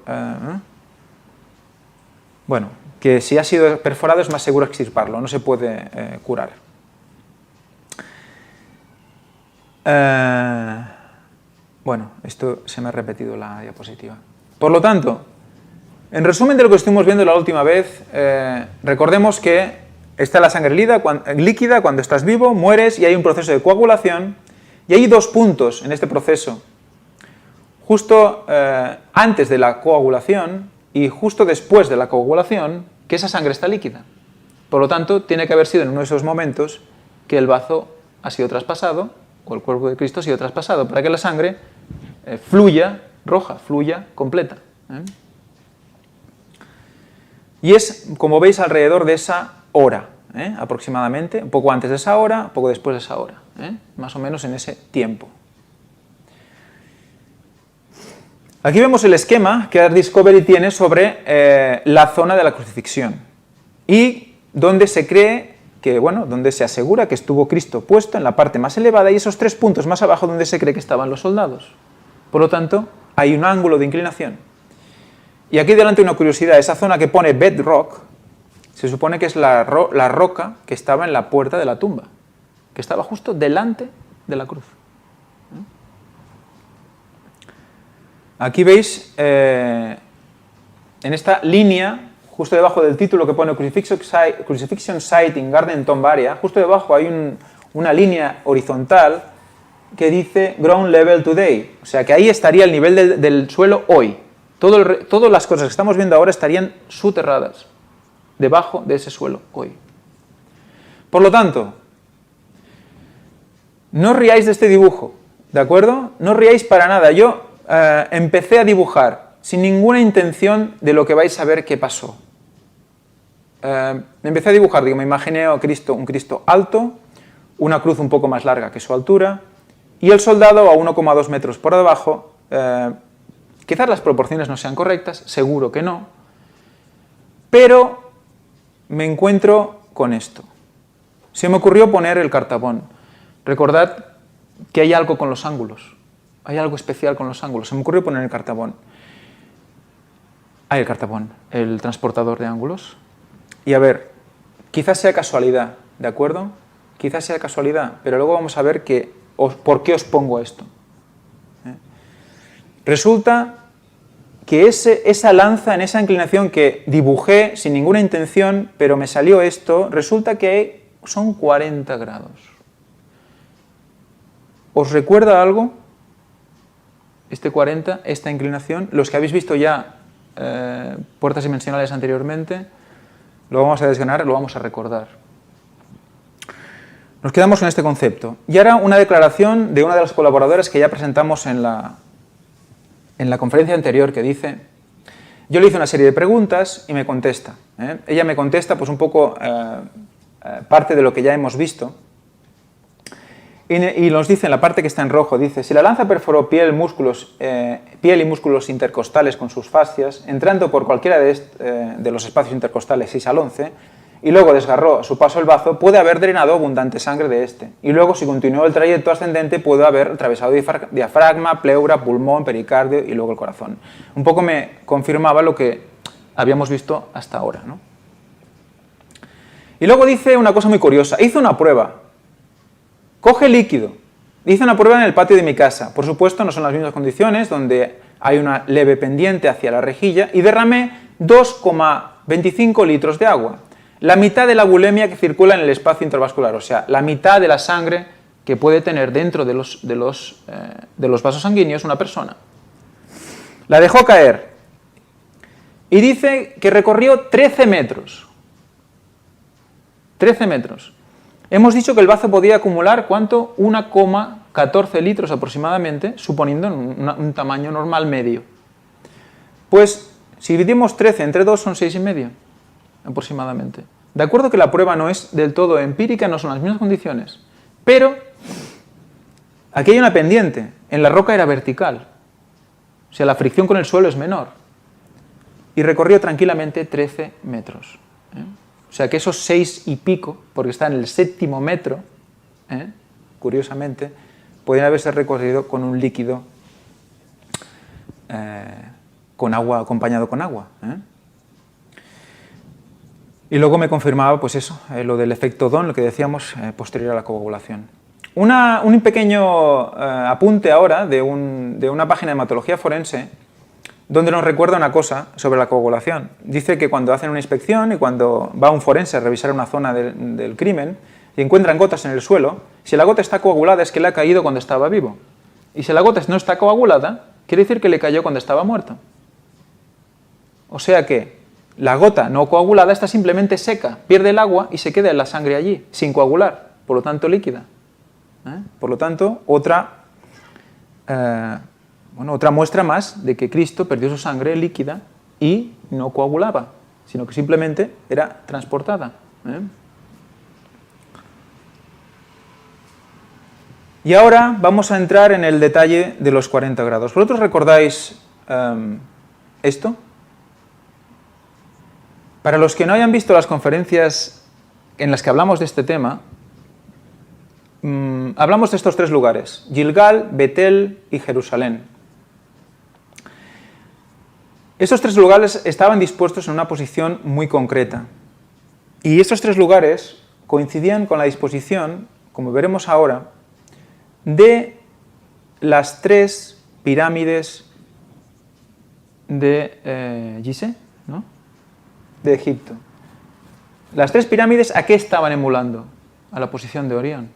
Bueno, que si ha sido perforado es más seguro extirparlo, no se puede curar. Bueno, esto se me ha repetido la diapositiva. Por lo tanto, en resumen de lo que estuvimos viendo la última vez, recordemos que está la sangre líquida cuando estás vivo, mueres y hay un proceso de coagulación y hay dos puntos en este proceso. Justo antes de la coagulación y justo después de la coagulación, que esa sangre está líquida. Por lo tanto, tiene que haber sido en uno de esos momentos que el bazo ha sido traspasado, o el cuerpo de Cristo ha sido traspasado, para que la sangre fluya roja, fluya completa. Y es, como veis, alrededor de esa hora, aproximadamente, un poco antes de esa hora, un poco después de esa hora, más o menos en ese tiempo. Aquí vemos el esquema que Art Discovery tiene sobre la zona de la crucifixión y donde se cree que, bueno, donde se asegura que estuvo Cristo puesto en la parte más elevada y esos 3 puntos más abajo donde se cree que estaban los soldados. Por lo tanto, hay un ángulo de inclinación. Y aquí delante una curiosidad, esa zona que pone bedrock, se supone que es la roca que estaba en la puerta de la tumba, que estaba justo delante de la cruz. Aquí veis, en esta línea, justo debajo del título que pone Crucifixion Site in Garden Tomb Area, justo debajo hay una línea horizontal que dice Ground Level Today, o sea que ahí estaría el nivel del suelo hoy. Todas las cosas que estamos viendo ahora estarían soterradas debajo de ese suelo hoy. Por lo tanto, no os riáis de este dibujo, ¿de acuerdo? No os riáis para nada. Yo empecé a dibujar sin ninguna intención de lo que vais a ver que pasó. Empecé a dibujar, me imaginé a Cristo, un Cristo alto, una cruz un poco más larga que su altura, y el soldado a 1,2 metros por debajo. Quizás las proporciones no sean correctas, seguro que no, pero me encuentro con esto. Se me ocurrió poner el cartabón. Recordad que hay algo con los ángulos, hay algo especial con los ángulos. Se me ocurrió poner el cartabón. Hay el cartabón, el transportador de ángulos. Y a ver, quizás sea casualidad, ¿de acuerdo? Quizás sea casualidad, pero luego vamos a ver por qué os pongo esto. Resulta que esa lanza en esa inclinación que dibujé sin ninguna intención, pero me salió esto, resulta que son 40 grados. ¿Os recuerda algo? Este 40, esta inclinación, los que habéis visto ya puertas dimensionales anteriormente, lo vamos a desgranar, lo vamos a recordar. Nos quedamos con este concepto. Y ahora una declaración de una de las colaboradoras que ya presentamos en la conferencia anterior, que dice, yo le hice una serie de preguntas y me contesta. Ella me contesta pues un poco parte de lo que ya hemos visto. Y nos dice en la parte que está en rojo, dice, si la lanza perforó piel y músculos intercostales con sus fascias, entrando por cualquiera de los espacios intercostales 6 al 11, y luego desgarró a su paso el bazo, puede haber drenado abundante sangre de este. Y luego, si continuó el trayecto ascendente, puede haber atravesado diafragma, pleura, pulmón, pericardio y luego el corazón. Un poco me confirmaba lo que habíamos visto hasta ahora, ¿no? Y luego dice una cosa muy curiosa, hizo una prueba, coge líquido, hice una prueba en el patio de mi casa, por supuesto no son las mismas condiciones, donde hay una leve pendiente hacia la rejilla, y derramé 2,25 litros de agua, la mitad de la bulimia que circula en el espacio intravascular, o sea, la mitad de la sangre que puede tener dentro de los vasos sanguíneos una persona. La dejó caer, y dice que recorrió 13 metros. 13 metros. Hemos dicho que el bazo podía acumular, ¿cuánto? 1,14 litros aproximadamente, suponiendo un tamaño normal medio. Pues, si dividimos 13 entre 2 son 6,5, aproximadamente. De acuerdo que la prueba no es del todo empírica, no son las mismas condiciones, pero aquí hay una pendiente, en la roca era vertical, o sea, la fricción con el suelo es menor, y recorrió tranquilamente 13 metros. O sea que esos 6 y pico, porque está en el 7º metro, curiosamente, podrían haberse recorrido con un líquido con agua, acompañado con agua. Y luego me confirmaba, pues eso, lo del efecto Don, lo que decíamos, posterior a la coagulación. Un pequeño apunte ahora de una página de hematología forense, donde nos recuerda una cosa sobre la coagulación. Dice que cuando hacen una inspección y cuando va un forense a revisar una zona del crimen y encuentran gotas en el suelo, si la gota está coagulada es que le ha caído cuando estaba vivo. Y si la gota no está coagulada, quiere decir que le cayó cuando estaba muerto. O sea que la gota no coagulada está simplemente seca, pierde el agua y se queda en la sangre allí, sin coagular, por lo tanto líquida. Por lo tanto, otra muestra más de que Cristo perdió su sangre líquida y no coagulaba, sino que simplemente era transportada. Y ahora vamos a entrar en el detalle de los 40 grados. ¿Vosotros recordáis esto? Para los que no hayan visto las conferencias en las que hablamos de este tema, hablamos de estos 3 lugares, Gilgal, Betel y Jerusalén. Estos 3 lugares estaban dispuestos en una posición muy concreta. Y estos 3 lugares coincidían con la disposición, como veremos ahora, de las 3 pirámides de Gizeh, ¿no? De Egipto. Las 3 pirámides, ¿a qué estaban emulando? A la posición de Orión.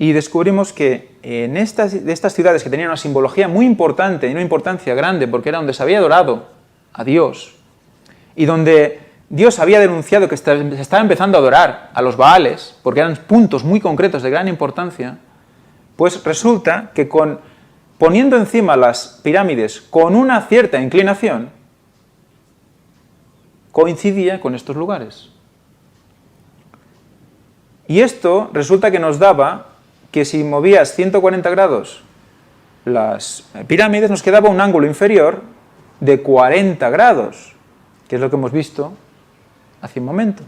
Y descubrimos que de estas ciudades que tenían una simbología muy importante y una importancia grande, porque era donde se había adorado a Dios, y donde Dios había denunciado que se estaba empezando a adorar a los Baales, porque eran puntos muy concretos de gran importancia, pues resulta que poniendo encima las pirámides con una cierta inclinación, coincidía con estos lugares. Y esto resulta que nos daba que si movías 140 grados las pirámides, nos quedaba un ángulo inferior de 40 grados, que es lo que hemos visto hace un momento.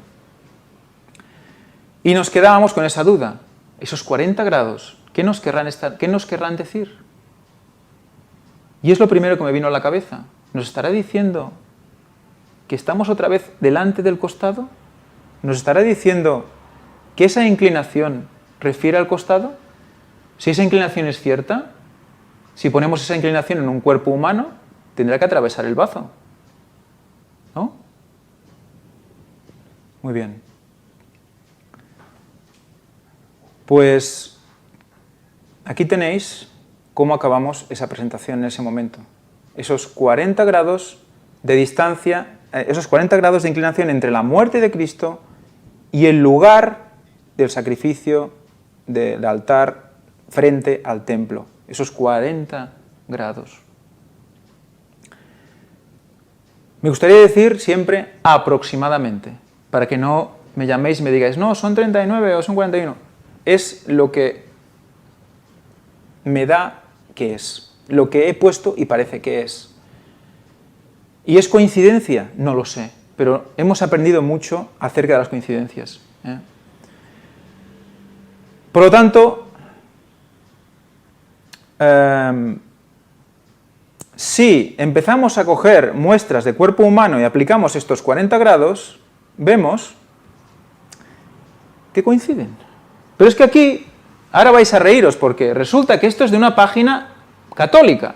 Y nos quedábamos con esa duda, esos 40 grados, ¿qué nos querrán decir? Y es lo primero que me vino a la cabeza. ¿Nos estará diciendo que estamos otra vez delante del costado? ¿Nos estará diciendo que esa inclinación refiere al costado? Si esa inclinación es cierta, si ponemos esa inclinación en un cuerpo humano, tendrá que atravesar el bazo, ¿no? Muy bien. Pues aquí tenéis cómo acabamos esa presentación en ese momento. Esos 40 grados de distancia, esos 40 grados de inclinación entre la muerte de Cristo y el lugar del sacrificio del altar frente al templo. Esos 40 grados. Me gustaría decir siempre aproximadamente, para que no me llaméis y me digáis, no, son 39 o son 41. Es lo que me da que es, lo que he puesto y parece que es. ¿Y es coincidencia? No lo sé, pero hemos aprendido mucho acerca de las coincidencias. Por lo tanto, si empezamos a coger muestras de cuerpo humano y aplicamos estos 40 grados, vemos que coinciden. Pero es que aquí, ahora vais a reíros, porque resulta que esto es de una página católica,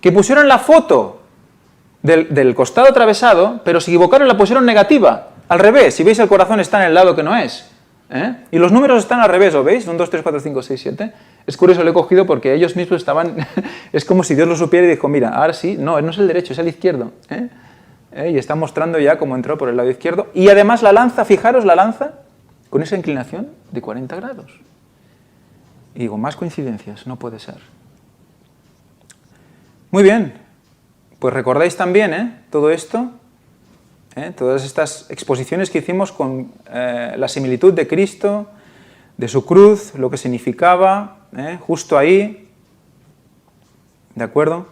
que pusieron la foto del costado atravesado, pero se equivocaron, la pusieron negativa, al revés. Si veis, el corazón está en el lado que no es. Y los números están al revés, ¿lo veis? 1, 2, 3, 4, 5, 6, 7. Es curioso, lo he cogido porque ellos mismos estaban... es como si Dios lo supiera y dijo, mira, ahora sí, no es el derecho, es el izquierdo. Y está mostrando ya cómo entró por el lado izquierdo. Y además la lanza, fijaros la lanza, con esa inclinación de 40 grados. Y digo, más coincidencias, no puede ser. Muy bien, pues recordáis también todo esto, todas estas exposiciones que hicimos con la similitud de Cristo, de su cruz, lo que significaba, justo ahí, ¿de acuerdo?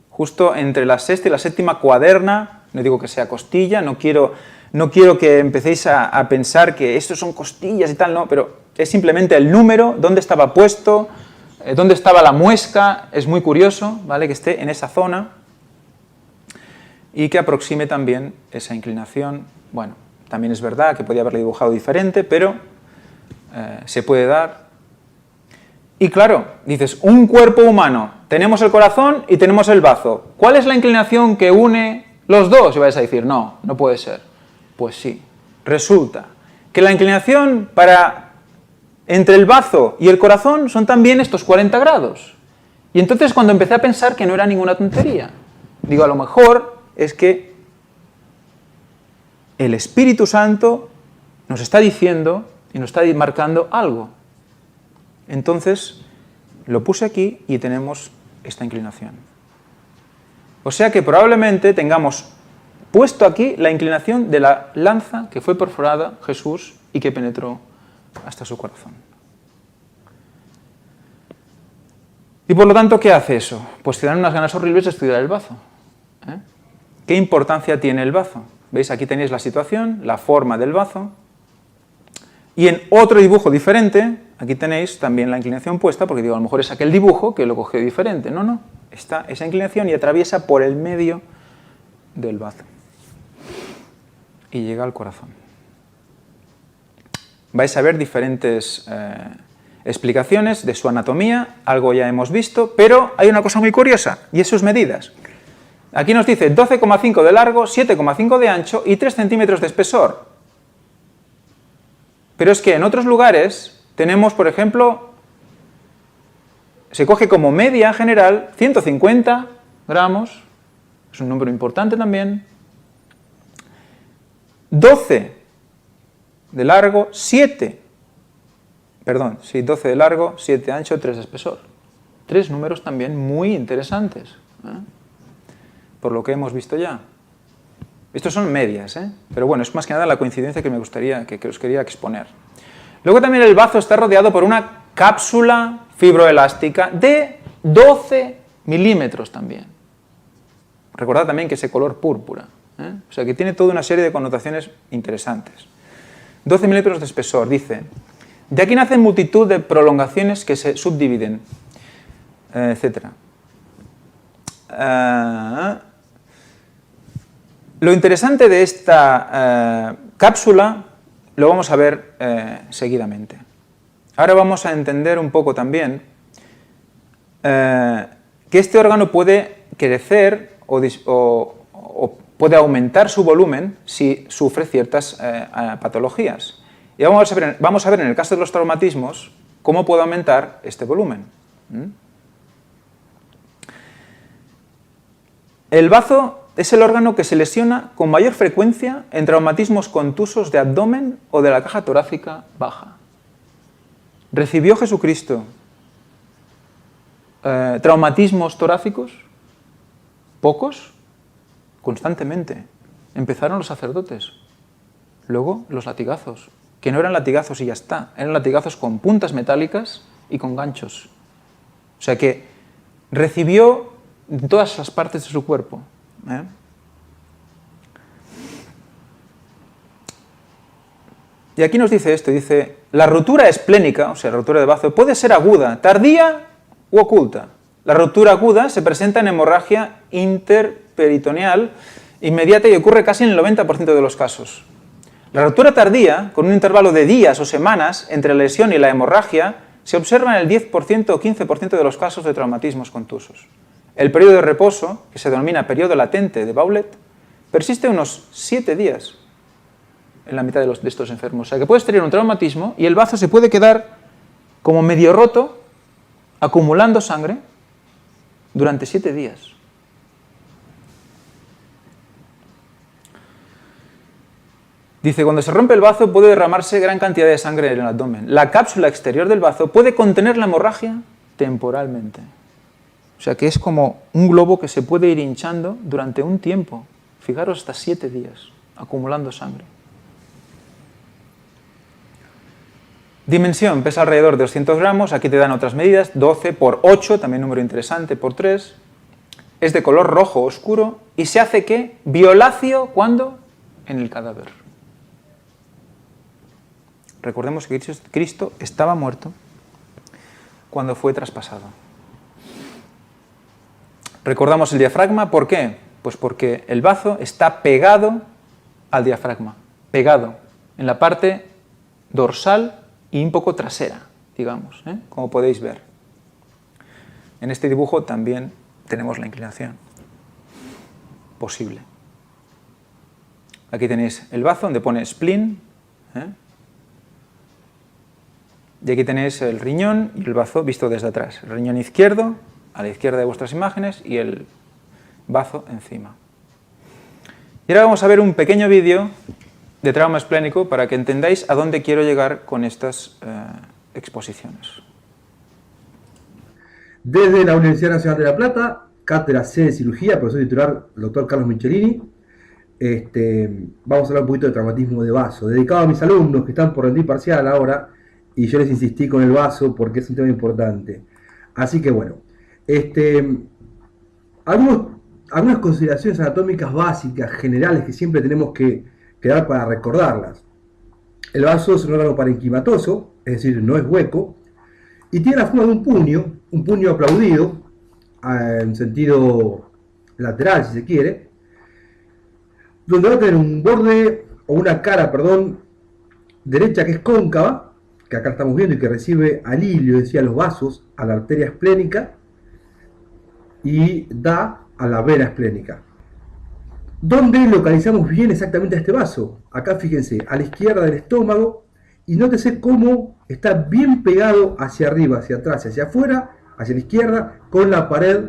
Justo entre la sexta y la séptima cuaderna, no digo que sea costilla, no quiero que empecéis a pensar que esto son costillas y tal, no, pero es simplemente el número, dónde estaba puesto, dónde estaba la muesca, es muy curioso, ¿vale?, que esté en esa zona y que aproxime también esa inclinación. Bueno, también es verdad que podía haberle dibujado diferente, pero se puede dar. Y claro, dices, un cuerpo humano, tenemos el corazón y tenemos el bazo. ¿Cuál es la inclinación que une los dos? Y vais a decir, no, no puede ser. Pues sí, resulta que la inclinación entre el bazo y el corazón son también estos 40 grados. Y entonces cuando empecé a pensar que no era ninguna tontería, digo, a lo mejor es que el Espíritu Santo nos está diciendo y nos está marcando algo. Entonces lo puse aquí y tenemos esta inclinación. O sea que probablemente tengamos puesto aquí la inclinación de la lanza que fue perforada Jesús y que penetró hasta su corazón. Y por lo tanto, ¿qué hace eso? Pues te dan unas ganas horribles de estudiar el bazo. ¿Qué importancia tiene el bazo? ¿Veis? Aquí tenéis la situación, la forma del bazo. Y en otro dibujo diferente, aquí tenéis también la inclinación puesta, porque digo, a lo mejor es aquel dibujo que lo cogió diferente. No, no, está esa inclinación y atraviesa por el medio del bazo. Y llega al corazón. Vais a ver diferentes explicaciones de su anatomía, algo ya hemos visto, pero hay una cosa muy curiosa, y es sus medidas. Aquí nos dice 12,5 de largo, 7,5 de ancho y 3 centímetros de espesor. Pero es que en otros lugares tenemos, por ejemplo, se coge como media general 150 gramos, es un número importante también, 12 de largo, 12 de largo, 7 de ancho, 3 de espesor. 3 números también muy interesantes, por lo que hemos visto ya. Estos son medias, pero bueno, es más que nada la coincidencia que me gustaría, que os quería exponer. Luego también el bazo está rodeado por una cápsula fibroelástica de 12 milímetros también. Recordad también que ese color púrpura, o sea que tiene toda una serie de connotaciones interesantes. 12 milímetros de espesor, dice. De aquí nacen multitud de prolongaciones que se subdividen, etc. Lo interesante de esta cápsula lo vamos a ver seguidamente. Ahora vamos a entender un poco también que este órgano puede crecer o puede aumentar su volumen si sufre ciertas patologías. Y vamos a ver en el caso de los traumatismos cómo puede aumentar este volumen. El bazo es el órgano que se lesiona con mayor frecuencia en traumatismos contusos de abdomen o de la caja torácica baja. ¿Recibió Jesucristo traumatismos torácicos? ¿Pocos? Constantemente. Empezaron los sacerdotes, luego los latigazos, que no eran latigazos y ya está, eran latigazos con puntas metálicas y con ganchos. O sea que recibió en todas las partes de su cuerpo. Y aquí nos dice esto, dice, la rotura esplénica, o sea, la rotura de bazo, puede ser aguda, tardía u oculta. La rotura aguda se presenta en hemorragia interperitoneal inmediata y ocurre casi en el 90% de los casos. La rotura tardía, con un intervalo de días o semanas entre la lesión y la hemorragia, se observa en el 10% o 15% de los casos de traumatismos contusos. El periodo de reposo, que se denomina periodo latente de Bowlett, persiste unos 7 días en la mitad de estos enfermos. O sea que puedes tener un traumatismo y el bazo se puede quedar como medio roto, acumulando sangre, durante 7 días. Dice, cuando se rompe el bazo puede derramarse gran cantidad de sangre en el abdomen. La cápsula exterior del bazo puede contener la hemorragia temporalmente. O sea que es como un globo que se puede ir hinchando durante un tiempo. Fijaros, hasta 7 días, acumulando sangre. Dimensión, pesa alrededor de 200 gramos. Aquí te dan otras medidas, 12 por 8, también número interesante, por 3. Es de color rojo oscuro y se hace, ¿qué? Violáceo, ¿cuándo? En el cadáver. Recordemos que Cristo estaba muerto cuando fue traspasado. Recordamos el diafragma, ¿por qué? Pues porque el bazo está pegado al diafragma, pegado en la parte dorsal y un poco trasera, digamos, como podéis ver. En este dibujo también tenemos la inclinación posible. Aquí tenéis el bazo donde pone spleen, y aquí tenéis el riñón y el bazo visto desde atrás. El riñón izquierdo, a la izquierda de vuestras imágenes, y el bazo encima. Y ahora vamos a ver un pequeño vídeo de trauma esplénico para que entendáis a dónde quiero llegar con estas exposiciones. Desde la Universidad Nacional de La Plata, cátedra C de cirugía, profesor titular, el doctor Carlos Michelini. Vamos a hablar un poquito de traumatismo de vaso, dedicado a mis alumnos que están por rendir parcial ahora, y yo les insistí con el vaso porque es un tema importante. Así que bueno, algunas consideraciones anatómicas básicas, generales, que siempre tenemos que dar para recordarlas. El vaso es un órgano parenquimatoso, es decir, no es hueco, y tiene la forma de un puño aplaudido, en sentido lateral si se quiere, donde va a tener un borde, o una cara, perdón, derecha que es cóncava, que acá estamos viendo y que recibe al hilio, decía, los vasos, a la arteria esplénica, y da a la vena esplénica. ¿Dónde localizamos bien exactamente a este vaso? Acá fíjense, a la izquierda del estómago, y nótese cómo está bien pegado hacia arriba, hacia atrás, hacia afuera, hacia la izquierda, con la pared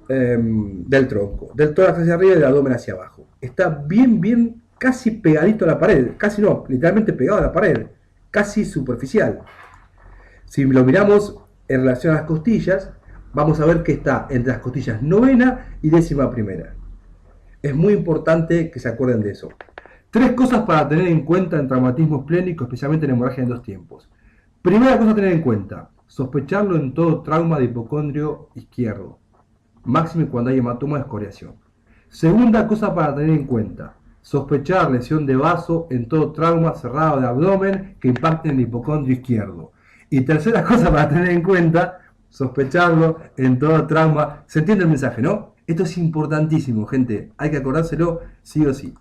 del tronco, del tórax hacia arriba y del abdomen hacia abajo. Está bien, casi pegadito a la pared, casi no, literalmente pegado a la pared, casi superficial. Si lo miramos en relación a las costillas, vamos a ver que está entre las costillas novena y 11ª. Es muy importante que se acuerden de eso. 3 cosas para tener en cuenta en traumatismo esplénico, especialmente en hemorragia en 2 tiempos. Primera cosa a tener en cuenta, sospecharlo en todo trauma de hipocondrio izquierdo, máximo cuando hay hematoma de escoriación. Segunda cosa para tener en cuenta, sospechar lesión de vaso en todo trauma cerrado de abdomen que impacte en el hipocondrio izquierdo. Y tercera cosa para tener en cuenta, sospecharlo en todo trauma. ¿Se entiende el mensaje, no? Esto es importantísimo, gente. Hay que acordárselo sí o sí.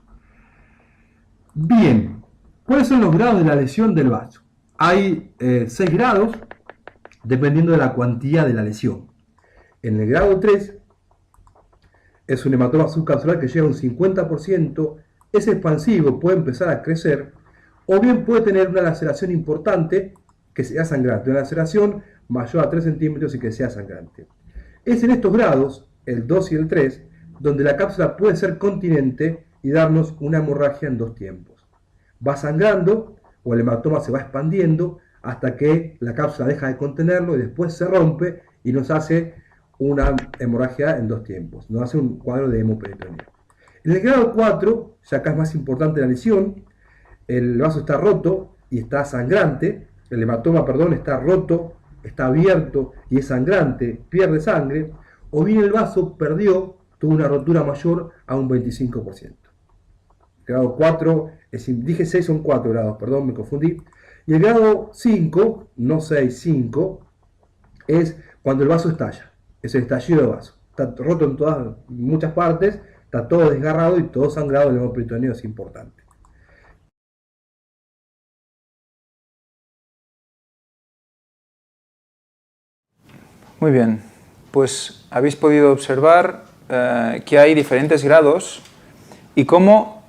Bien, ¿cuáles son los grados de la lesión del vaso? Hay 6 grados, dependiendo de la cuantía de la lesión. En el grado 3, es un hematoma subcapsular que llega a un 50%, es expansivo, puede empezar a crecer, o bien puede tener una laceración importante que sea sangrante, una laceración mayor a 3 centímetros y que sea sangrante. Es en estos grados, el 2 y el 3, donde la cápsula puede ser continente y darnos una hemorragia en 2 tiempos. Va sangrando, o el hematoma se va expandiendo, hasta que la cápsula deja de contenerlo y después se rompe y nos hace una hemorragia en 2 tiempos, nos hace un cuadro de hemoperitoneo. En el grado 4, ya acá es más importante la lesión, el vaso está roto y está sangrante, el hematoma, perdón, está roto, está abierto y es sangrante, pierde sangre, o bien el vaso tuvo una rotura mayor a un 25%. Grado 4, dije 6, son 4 grados, perdón, me confundí. Y el grado 5, no 6, 5, es cuando el vaso estalla, es el estallido de vaso. Está roto en muchas partes, está todo desgarrado y todo sangrado, el hemoperitoneo es importante. Muy bien, pues habéis podido observar que hay diferentes grados y cómo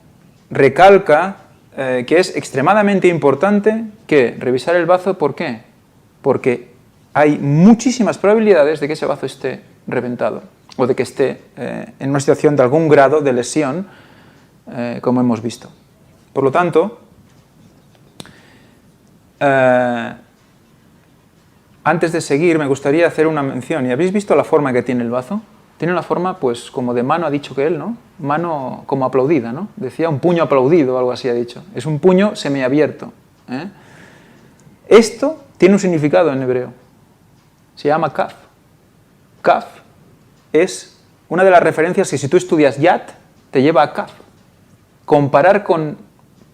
recalca que es extremadamente importante que revisar el bazo. ¿Por qué? Porque hay muchísimas probabilidades de que ese bazo esté reventado o de que esté en una situación de algún grado de lesión, como hemos visto. Por lo tanto, antes de seguir me gustaría hacer una mención. ¿Y habéis visto la forma que tiene el bazo? Tiene una forma, pues, como de mano, ha dicho que él, ¿no? Mano como aplaudida, ¿no? Decía un puño aplaudido o algo así ha dicho. Es un puño semiabierto. Esto tiene un significado en hebreo. Se llama kaf. Kaf es una de las referencias que si tú estudias yat, te lleva a kaf. Comparar con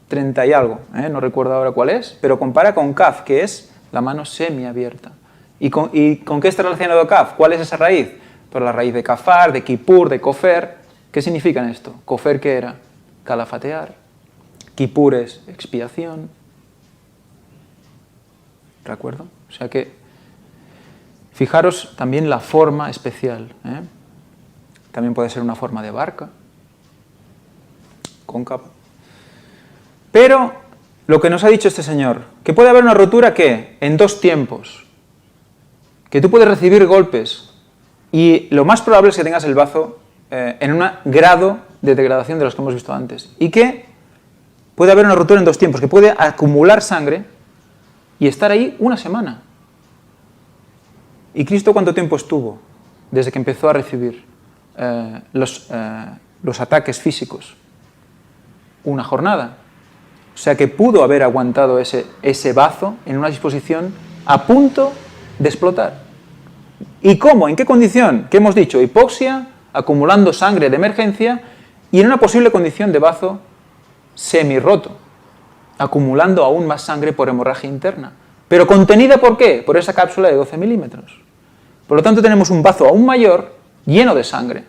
30 y algo, no recuerdo ahora cuál es, pero compara con kaf, que es la mano semiabierta. ¿Y con qué está relacionado kaf? ¿Cuál es esa raíz? Pues la raíz de kafar, de kipur, de kofer. ¿Qué significan esto? Kofer, ¿qué era? Calafatear. Kipur es expiación. ¿De acuerdo? O sea que, fijaros también la forma especial. También puede ser una forma de barca, cóncava. Pero lo que nos ha dicho este señor, que puede haber una rotura, ¿qué? En dos tiempos. Que tú puedes recibir golpes y lo más probable es que tengas el bazo en un grado de degradación de los que hemos visto antes. Y que puede haber una rotura en dos tiempos, que puede acumular sangre y estar ahí una semana. ¿Y Cristo cuánto tiempo estuvo desde que empezó a recibir los ataques físicos? Una jornada. O sea que pudo haber aguantado ese bazo en una disposición a punto de explotar. ¿Y cómo? ¿En qué condición? ¿Qué hemos dicho? Hipoxia, acumulando sangre de emergencia y en una posible condición de bazo semirroto, acumulando aún más sangre por hemorragia interna. ¿Pero contenida por qué? Por esa cápsula de 12 milímetros. Por lo tanto tenemos un bazo aún mayor, lleno de sangre.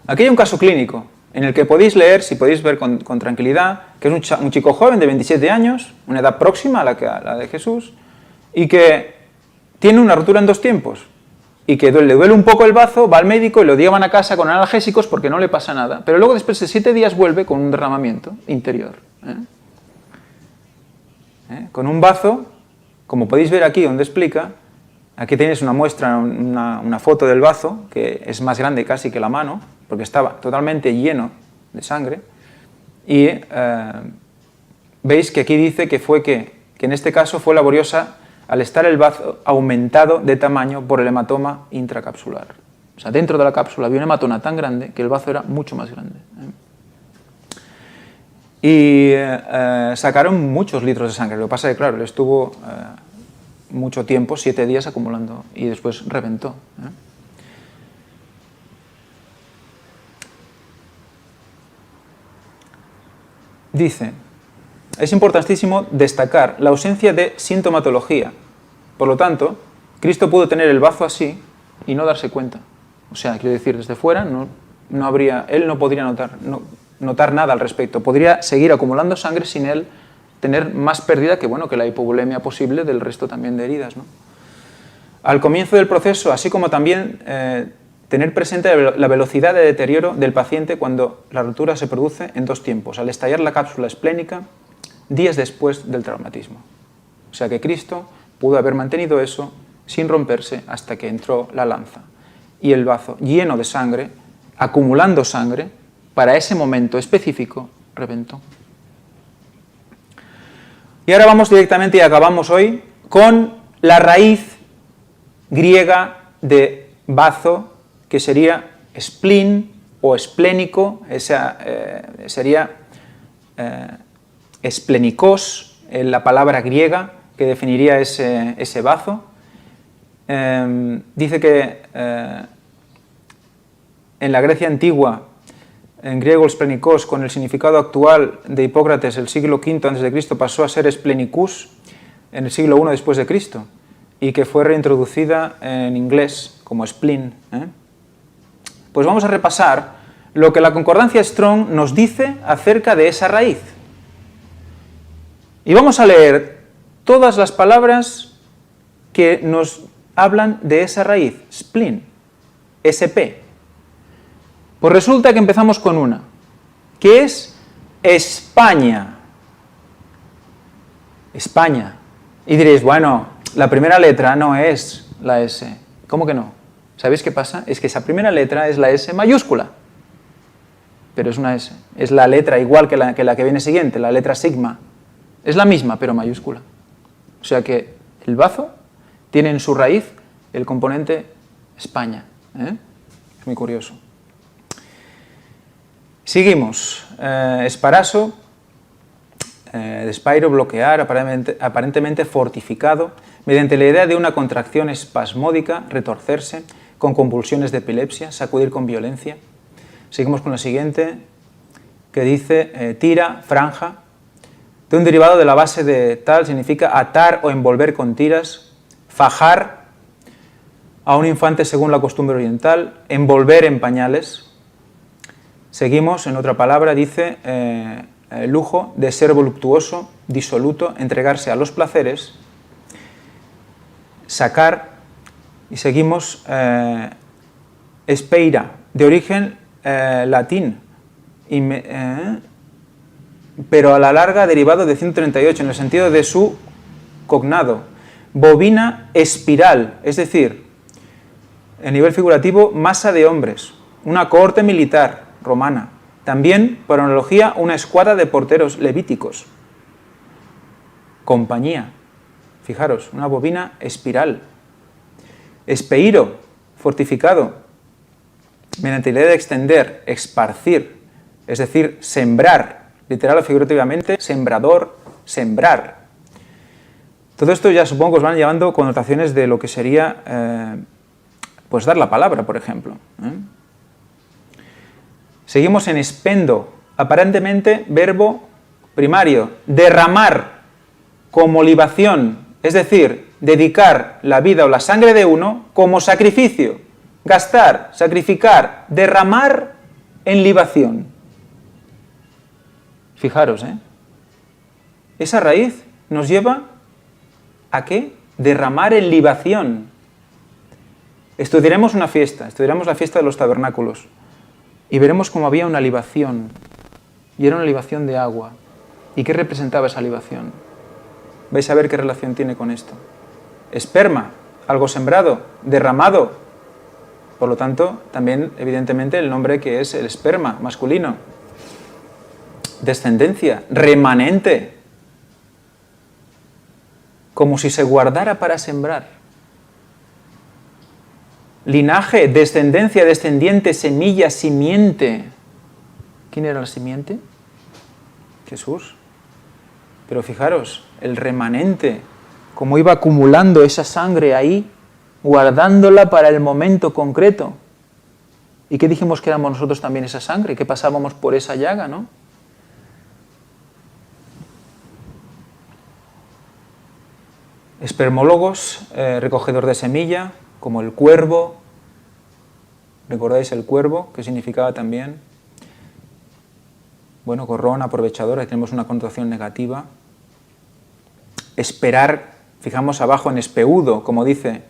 Aquí hay un caso clínico en el que podéis leer, si podéis ver con tranquilidad, que es un chico joven de 27 años, una edad próxima a la de Jesús, y que tiene una rotura en dos tiempos, y que le duele un poco el bazo, va al médico y lo llevan a casa con analgésicos porque no le pasa nada, pero luego después de 7 días vuelve con un derramamiento interior. Con un bazo, como podéis ver aquí donde explica, aquí tenéis una muestra, una foto del bazo, que es más grande casi que la mano, porque estaba totalmente lleno de sangre, y veis que aquí dice que en este caso fue laboriosa al estar el bazo aumentado de tamaño por el hematoma intracapsular. O sea, dentro de la cápsula había un hematoma tan grande que el bazo era mucho más grande. Y sacaron muchos litros de sangre. Lo que pasa es que, claro, él estuvo mucho tiempo, 7 días acumulando, y después reventó. Dice, es importantísimo destacar la ausencia de sintomatología. Por lo tanto, Cristo pudo tener el bazo así y no darse cuenta. O sea, quiero decir, desde fuera él no podría notar nada al respecto. Podría seguir acumulando sangre sin él tener más pérdida que la hipovolemia posible del resto también de heridas, ¿no? Al comienzo del proceso, así como también tener presente la velocidad de deterioro del paciente cuando la rotura se produce en dos tiempos, al estallar la cápsula esplénica, días después del traumatismo. O sea que Cristo pudo haber mantenido eso sin romperse hasta que entró la lanza. Y el bazo, lleno de sangre, acumulando sangre, para ese momento específico, reventó. Y ahora vamos directamente y acabamos hoy con la raíz griega de bazo, que sería spleen o esplénico, sería esplenikos, la palabra griega que definiría ese bazo. Dice que en la Grecia antigua, en griego splenikos, con el significado actual de Hipócrates, el siglo V a.C., pasó a ser splenikus en el siglo I después de Cristo, y que fue reintroducida en inglés como spleen. Pues vamos a repasar lo que la concordancia Strong nos dice acerca de esa raíz. Y vamos a leer todas las palabras que nos hablan de esa raíz, spleen, SP. Pues resulta que empezamos con una, que es España. España. Y diréis, bueno, la primera letra no es la S. ¿Cómo que no? ¿Sabéis qué pasa? Es que esa primera letra es la S mayúscula. Pero es una S. Es la letra igual que la que viene siguiente, la letra sigma. Es la misma, pero mayúscula. O sea que el bazo tiene en su raíz el componente España. Es muy curioso. Seguimos. Esparazo, despairo, bloquear, aparentemente fortificado, mediante la idea de una contracción espasmódica, retorcerse, con convulsiones de epilepsia, sacudir con violencia. Seguimos con la siguiente, que dice tira, franja, de un derivado de la base de tal, significa atar o envolver con tiras, fajar a un infante según la costumbre oriental, envolver en pañales. Seguimos en otra palabra, dice lujo, de ser voluptuoso, disoluto, entregarse a los placeres, sacar, y seguimos espeira, de origen latín, pero a la larga derivado de 138 en el sentido de su cognado. Bobina espiral, es decir, en nivel figurativo, masa de hombres, una cohorte militar romana. También, por analogía, una escuadra de porteros levíticos. Compañía, fijaros, una bobina espiral. Espeiro, fortificado, mediante la idea de extender, esparcir, es decir, sembrar, literal o figurativamente, sembrador, sembrar. Todo esto ya supongo que os van llevando connotaciones de lo que sería, pues dar la palabra, por ejemplo. Seguimos en expendo, aparentemente verbo primario, derramar como libación, es decir, dedicar la vida o la sangre de uno como sacrificio, gastar, sacrificar, derramar en libación. Fijaros, esa raíz nos lleva ¿a qué? Derramar en libación. Estudiaremos una fiesta, estudiaremos la fiesta de los tabernáculos y veremos cómo había una libación y era una libación de agua. ¿Y qué representaba esa libación? Vais a ver qué relación tiene con esto. Esperma, algo sembrado, derramado. Por lo tanto, también evidentemente el nombre que es el esperma masculino. Descendencia, remanente, como si se guardara para sembrar. Linaje, descendencia, descendiente, semilla, simiente. ¿Quién era la simiente? Jesús. Pero fijaros, el remanente, como iba acumulando esa sangre ahí, guardándola para el momento concreto. ¿Y qué dijimos que éramos nosotros también esa sangre? Que pasábamos por esa llaga, ¿no? Espermólogos, recogedor de semilla, como el cuervo. ¿Recordáis el cuervo? ¿Qué significaba también? Bueno, gorrón, aprovechador, ahí tenemos una connotación negativa. Esperar, fijamos abajo en espeudo, como dice,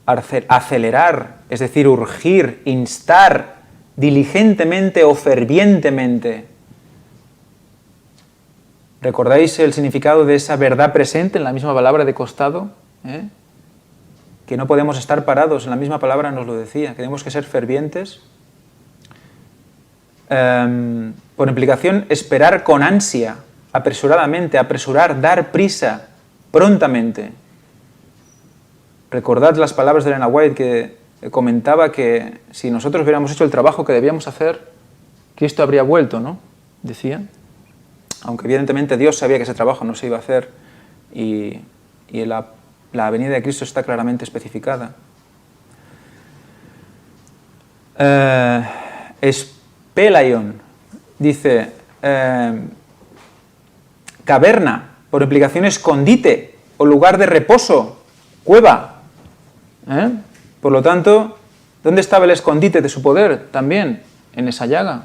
acelerar, es decir, urgir, instar, diligentemente o fervientemente. ¿Recordáis el significado de esa verdad presente en la misma palabra de costado? Que no podemos estar parados, en la misma palabra nos lo decía, que tenemos que ser fervientes. Por implicación, esperar con ansia, apresuradamente, apresurar, dar prisa, prontamente. Recordad las palabras de Elena White que comentaba que si nosotros hubiéramos hecho el trabajo que debíamos hacer, Cristo habría vuelto, ¿no? Decía. Aunque evidentemente Dios sabía que ese trabajo no se iba a hacer y la venida de Cristo está claramente especificada. Espelaion dice caverna, por implicación escondite o lugar de reposo, cueva. Por lo tanto, ¿dónde estaba el escondite de su poder? También en esa llaga.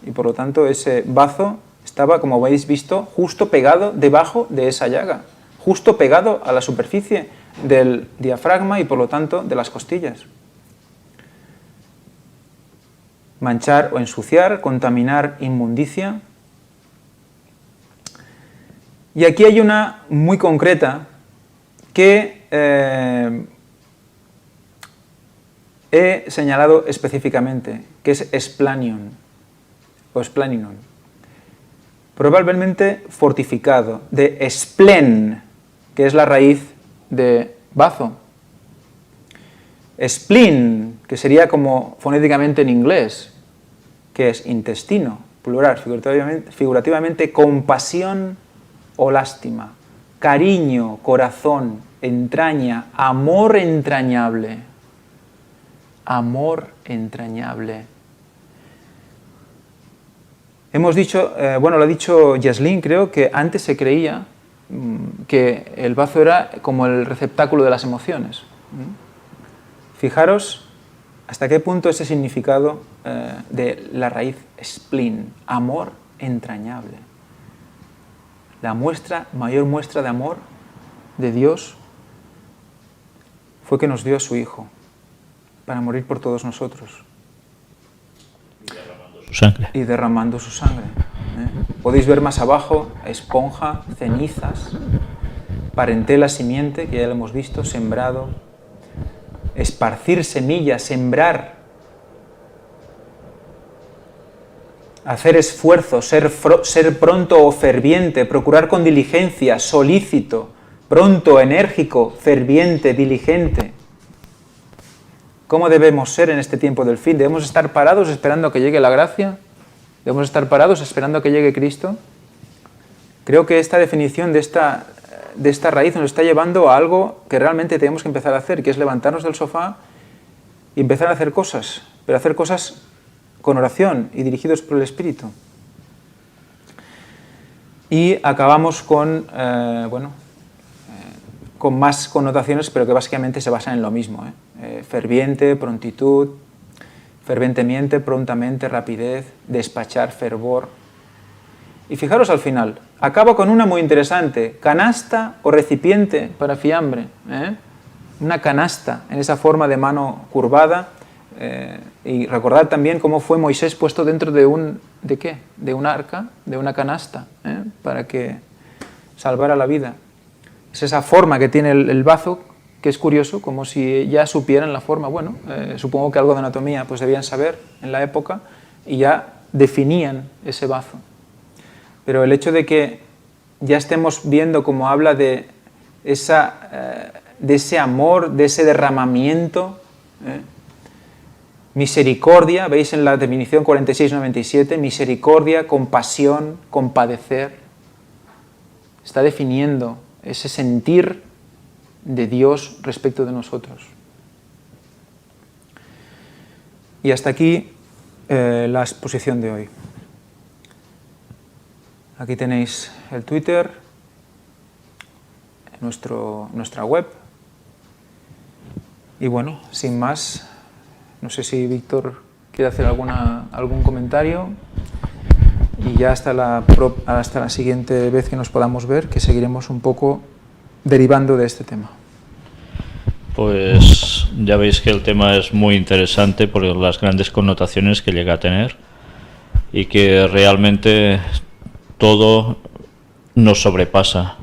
Y por lo tanto ese bazo estaba, como habéis visto, justo pegado debajo de esa llaga, justo pegado a la superficie del diafragma y por lo tanto de las costillas. Manchar o ensuciar, contaminar inmundicia. Y aquí hay una muy concreta que he señalado específicamente, que es esplanion o splaninon. Probablemente fortificado, de splen, que es la raíz de bazo. Spleen, que sería como fonéticamente en inglés, que es intestino, plural, figurativamente compasión o lástima, cariño, corazón, entraña, amor entrañable. Amor entrañable. Hemos dicho, bueno, lo ha dicho Jaslyn, creo, que antes se creía que el bazo era como el receptáculo de las emociones. Fijaros hasta qué punto ese significado de la raíz spleen, amor entrañable. La mayor muestra de amor de Dios fue que nos dio a su Hijo para morir por todos nosotros. Y derramando su sangre. Podéis ver más abajo, esponja, cenizas, parentela, simiente, que ya lo hemos visto, sembrado, esparcir semillas, sembrar, hacer esfuerzo, ser pronto o ferviente, procurar con diligencia, solícito, pronto, enérgico, ferviente, diligente. ¿Cómo debemos ser en este tiempo del fin? ¿Debemos estar parados esperando que llegue la gracia? ¿Debemos estar parados esperando que llegue Cristo? Creo que esta definición de esta raíz nos está llevando a algo que realmente tenemos que empezar a hacer, que es levantarnos del sofá y empezar a hacer cosas, pero hacer cosas con oración y dirigidos por el Espíritu. Y acabamos con, con más connotaciones, pero que básicamente se basan en lo mismo. Ferviente, prontitud, ferventemente, prontamente, rapidez, despachar, fervor. Y fijaros al final, acaba con una muy interesante, canasta o recipiente para fiambre. Una canasta en esa forma de mano curvada. Y recordad también cómo fue Moisés puesto dentro de ¿de qué? De un arca, de una canasta, para que salvara la vida. Es esa forma que tiene el bazo, que es curioso, como si ya supieran la forma. Bueno, supongo que algo de anatomía pues debían saber en la época y ya definían ese bazo. Pero el hecho de que ya estemos viendo cómo habla de ese amor, de ese derramamiento, misericordia, veis en la definición 46-97, misericordia, compasión, compadecer, está definiendo ese sentir de Dios respecto de nosotros. Y hasta aquí la exposición de hoy. Aquí tenéis el Twitter, nuestra web. Y bueno, sin más, no sé si Víctor quiere hacer algún comentario. Y ya hasta la siguiente vez que nos podamos ver, que seguiremos un poco derivando de este tema. Pues ya veis que el tema es muy interesante por las grandes connotaciones que llega a tener y que realmente todo nos sobrepasa,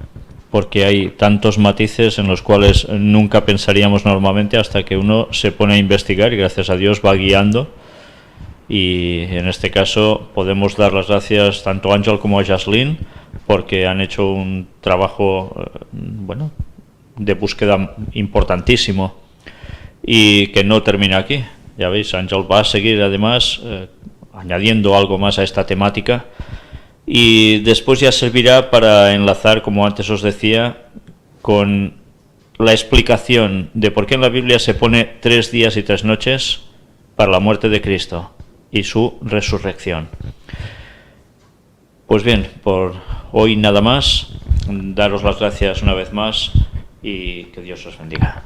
porque hay tantos matices en los cuales nunca pensaríamos normalmente hasta que uno se pone a investigar y gracias a Dios va guiando. Y en este caso podemos dar las gracias tanto a Ángel como a Jaslyn porque han hecho un trabajo de búsqueda importantísimo y que no termina aquí. Ya veis, Ángel va a seguir además añadiendo algo más a esta temática y después ya servirá para enlazar, como antes os decía, con la explicación de por qué en la Biblia se pone 3 días y 3 noches para la muerte de Cristo y su resurrección. Pues bien, por hoy nada más, daros las gracias una vez más y que Dios os bendiga.